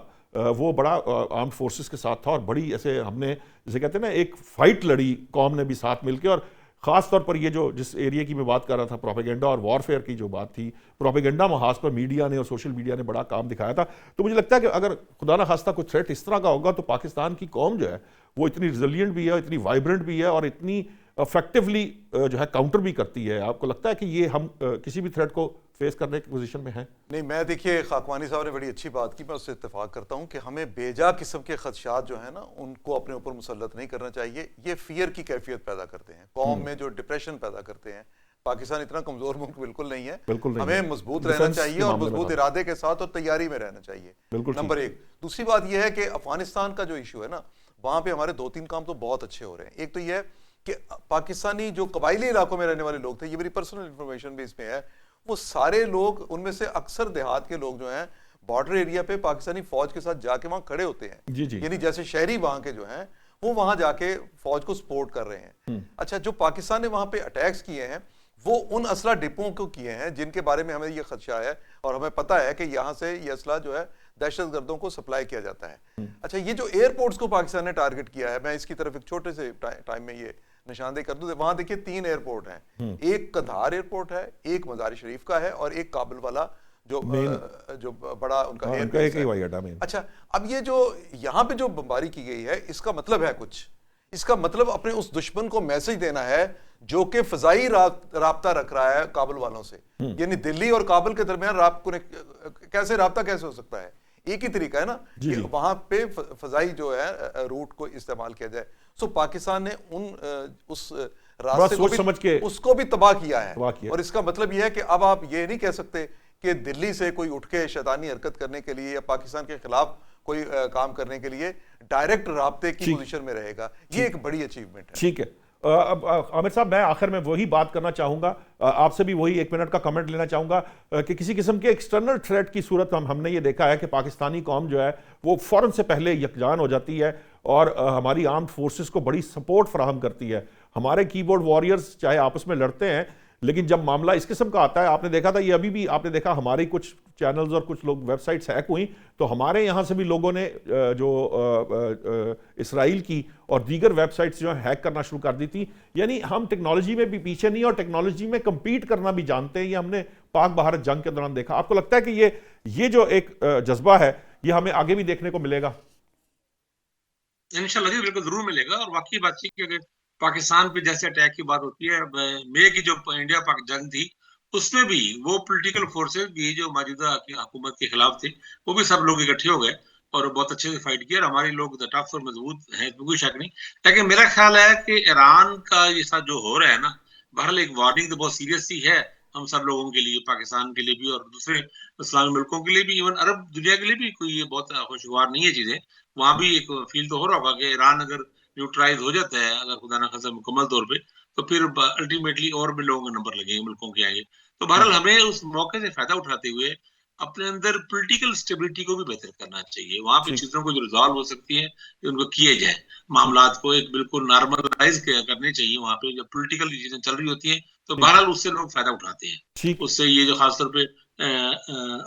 वो बड़ा आर्म्ड फोर्सेस के साथ था और बड़ी ऐसे हमने जैसे कहते हैं ना एक फाइट लड़ी कौम ने भी साथ मिलकर। और ख़ास तौर पर ये जो जिस एरिया की मैं बात कर रहा था, प्रोपेगेंडा और वॉरफेयर की जो बात थी, प्रोपेगेंडा महाज पर मीडिया ने और सोशल मीडिया ने बड़ा काम दिखाया था। तो मुझे लगता है कि अगर खुदा ना खास्ता कुछ थ्रेट इस तरह का होगा तो पाकिस्तान की कौम जो है वो इतनी रिजिलियंट भी है, इतनी वाइब्रेंट भी है और इतनी इफेक्टिवली जो है काउंटर भी करती है। आपको लगता है कि ये हम किसी भी थ्रेट को फेस करने की पोजीशन में हैं? नहीं, मैं देखिए खाकवानी साहब ने बड़ी अच्छी बात की, मैं उससे इत्तेफाक करता हूँ कि हमें बेजा किस्म के खदशात जो है ना उनको अपने ऊपर मुसल्लत नहीं करना चाहिए। ये फियर की कैफियत पैदा करते हैं, कौम में जो डिप्रेशन पैदा करते हैं। पाकिस्तान इतना कमजोर मुल्क बिल्कुल नहीं है, बिल्कुल नहीं है। हमें मजबूत रहना डिफेंस चाहिए के और मामले में मजबूत हाँ। इरादे के साथ और तैयारी में रहना चाहिए, बिल्कुल ठीक। नंबर 1। दूसरी बात यह है कि अफगानिस्तान का जो इशू है ना, वहाँ पे हमारे 2-3 काम तो बहुत अच्छे हो रहे हैं। एक तो यह है कि पाकिस्तानी जो कबायली इलाकों में रहने वाले लोग थे, ये मेरी पर्सनल इंफॉर्मेशन भी इसमें है, वो सारे लोग, उनमें से अक्सर देहात के लोग जो हैं बॉर्डर एरिया पे पाकिस्तानी फौज के साथ जाके वहां खड़े होते हैं। जी जी। यानी जैसे शहरी वहां के जो हैं वो वहां जाके फौज को सपोर्ट कर रहे हैं। अच्छा, जो पाकिस्तान ने वहां पे अटैक्स किए हैं वो उन असला डिपों को किए हैं जिनके बारे में हमें ये खदशा है और हमें पता है कि यहाँ से ये असला जो है दहशतगर्दों को सप्लाई किया जाता है। अच्छा, ये जो एयरपोर्ट्स को पाकिस्तान ने टारगेट किया है, मैं इसकी तरफ एक छोटे से टाइम में ये निशानदेही कर दूं। वहां देखिए 3 एयरपोर्ट हैं, एक कंधार एयरपोर्ट है, एक मज़ार शरीफ का है और एक काबुल वाला जो बड़ा उनका एयरपोर्ट एक ही हवाई अड्डा में। अच्छा, अब ये जो यहाँ पे जो बमबारी की गई है इसका मतलब है कुछ, इसका मतलब अपने उस दुश्मन को मैसेज देना है जो कि फजाई राब्ता रख रहा है काबुल वालों से। यानी दिल्ली और काबुल के दरमियान कैसे राब्ता कैसे हो सकता है? एक ही तरीका है ना कि वहां पे फजाई जो है रूट को इस्तेमाल किया जाए। सो पाकिस्तान ने उस रास्ते को समझ के उसको भी तबाह किया है और इसका मतलब यह है कि अब आप ये नहीं कह सकते कि दिल्ली से कोई उठ के शैतानी हरकत करने के लिए या पाकिस्तान के खिलाफ कोई काम करने के लिए डायरेक्ट राब्ते की पोजीशन में रहेगा। ये एक बड़ी अचीवमेंट है। ठीक है, आमिर साहब, मैं आखिर में वही बात करना चाहूँगा, आपसे भी वही 1 मिनट का कमेंट लेना चाहूँगा कि किसी किस्म के एक्सटर्नल थ्रेट की सूरत हमने ये देखा है कि पाकिस्तानी कौम जो है वो फ़ौरन से पहले यकजान हो जाती है और हमारी आर्म्ड फोर्सेस को बड़ी सपोर्ट फराहम करती है। हमारे कीबोर्ड वॉरियर्स चाहे आपस में लड़ते हैं, लेकिन जब मामला इस किस्म का आता है, आपने देखा था, ये अभी भी आपने देखा हमारी कुछ चैनल्स और कुछ लोग वेबसाइट्स हैक हुई, तो हमारे यहाँ से भी लोगों ने इसराइल की और दीगर वेबसाइट्स जो है हैक करना शुरू कर दी थी। यानी हम टेक्नोलॉजी में भी पीछे नहीं और टेक्नोलॉजी में कम्पीट करना भी जानते हैं। ये हमने पाक भारत जंग के दौरान देखा। आपको लगता है कि ये जो एक जज्बा है ये हमें आगे भी देखने को मिलेगा? इंशाल्लाह जी, बिल्कुल जरूर मिलेगा। और वाकई बात थी कि अगर पाकिस्तान पे जैसे अटैक की बात होती है, मई की जो इंडिया पाक जंग थी उसमें भी वो पॉलिटिकल फोर्सेस भी जो मौजूदा हुकूमत के खिलाफ थे, वो भी सब लोग इकट्ठे हो गए और बहुत अच्छे से फाइट किया। और हमारे लोग टफ और मजबूत हैं, इसमें कोई शक नहीं। लेकिन मेरा ख्याल है कि ईरान का ये सब जो हो रहा है ना, बहरहाल एक वार्निंग तो बहुत सीरियस सी है हम सब लोगों के लिए, पाकिस्तान के लिए भी और दूसरे इस्लामी मुल्कों के लिए भी, इवन अरब दुनिया के लिए भी। कोई ये बहुत खुशगवार नहीं है चीजें। वहां भी एक फील तो हो रहा होगा कि ईरान अगर न्यूट्रलाइज हो जाता है, अगर खुदा ना खासा मुकम्मल तौर पे, तो फिर अल्टीमेटली और भी लोगों के नंबर लगेंगे मुल्कों के आगे। तो बहरहाल हमें उस मौके से फायदा उठाते हुए अपने अंदर पॉलिटिकल स्टेबिलिटी को भी बेहतर करना चाहिए। वहां पे ठीक। चीजों को जो रिजॉल्व हो सकती है उनको किए जाए, मामलात को एक बिल्कुल नॉर्मलाइज करने चाहिए। वहां पे जब पॉलिटिकल चीजें चल रही होती है तो बहरहाल उससे लोग फायदा उठाते हैं। ठीक। उससे ये जो खासतौर पे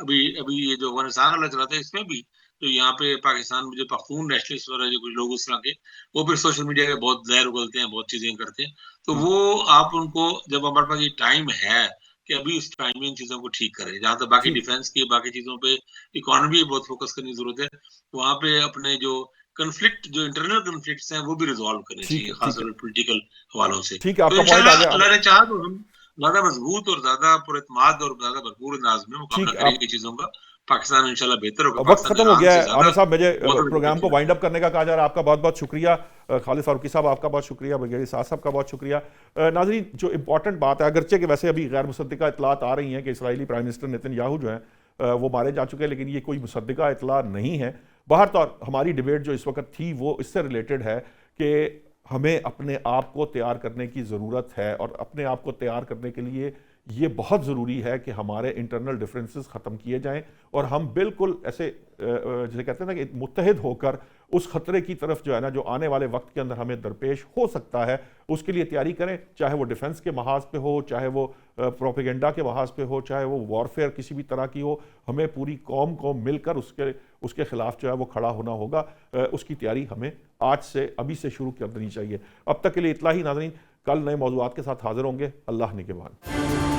अभी अभी ये जो अफगानिस्तान वाला चला था, इसमें भी तो यहाँ पे पाकिस्तान में जो पख्तून नेशनलिस्ट वगैरह जो कुछ लोग उस तरह के, वो फिर सोशल मीडिया पे बहुत जहर उगलते हैं, बहुत चीजें करते हैं। तो वो आप उनको, जब हमारे पास ये टाइम है कि अभी उस टाइम में इन चीजों को ठीक करें, जहां तक बाकी ठीक। डिफेंस की बाकी चीजों पे इकोनॉमी बहुत फोकस करने की जरूरत है, वहां पे अपने जो कन्फ्लिक्ट, जो इंटरनल कन्फ्लिक्ट्स हैं, वो भी रिजॉल्व करने ठीक चाहिए, है। ठीक है। खासकर पॉलिटिकल हवालों से। ठीक है, तो आपका पॉइंट आ इंशाल्लाह गया। अल्लाह ने चाहा तो हम ज्यादा मजबूत और ज्यादा पुरएतमाद और ज्यादा भरपूर अंदाज में मुकाबला ठीक। करेंगे चीजों का। पाकिस्तान इंशाल्लाह बेहतर होगा, वक्त पाकिस्तान खत्म हो ईरान गया से है ज्यादा आमिर साहब, मुझे बहुत प्रोग्राम को बेहतर वाइंड अप करने का कहा जा रहा है। आपका बहुत बहुत शुक्रिया। खालिद फारूकी साहब आपका बहुत शुक्रिया, ब्रिगेडियर साद साहब का बहुत शुक्रिया। नाज़रीन, जो इंपॉर्टेंट बात है, अगरचे कि वैसे अभी गैर मुसद्दिका इतलात आ रही हैं कि इसराइली प्राइम मिनिस्टर नेतन्याहू जो हैं वो मारे जा चुके हैं, लेकिन ये कोई मुसद्दिका इतला नहीं है। बाहर तो हमारी डिबेट जो इस वक्त थी वो इससे रिलेटेड है कि हमें अपने आप को तैयार करने की ज़रूरत है और अपने आप को तैयार करने के लिए ये बहुत ज़रूरी है कि हमारे इंटरनल डिफरेंसेस ख़त्म किए जाएं और हम बिल्कुल ऐसे जैसे कहते हैं ना कि मुत्तहिद होकर उस ख़तरे की तरफ जो है ना, जो आने वाले वक्त के अंदर हमें दरपेश हो सकता है, उसके लिए तैयारी करें। चाहे वो डिफेंस के महाज पे हो, चाहे वो प्रोपेगेंडा के महाज पे हो, चाहे वो वॉरफेयर किसी भी तरह की हो, हमें पूरी कौम को मिलकर उसके खिलाफ जो है वो खड़ा होना होगा। उसकी तैयारी हमें आज से, अभी से शुरू कर देनी चाहिए। अब तक के लिए इतना ही नाज़रीन, कल नए मौज़ूआत के साथ हाजिर होंगे। अल्लाह निगहबान।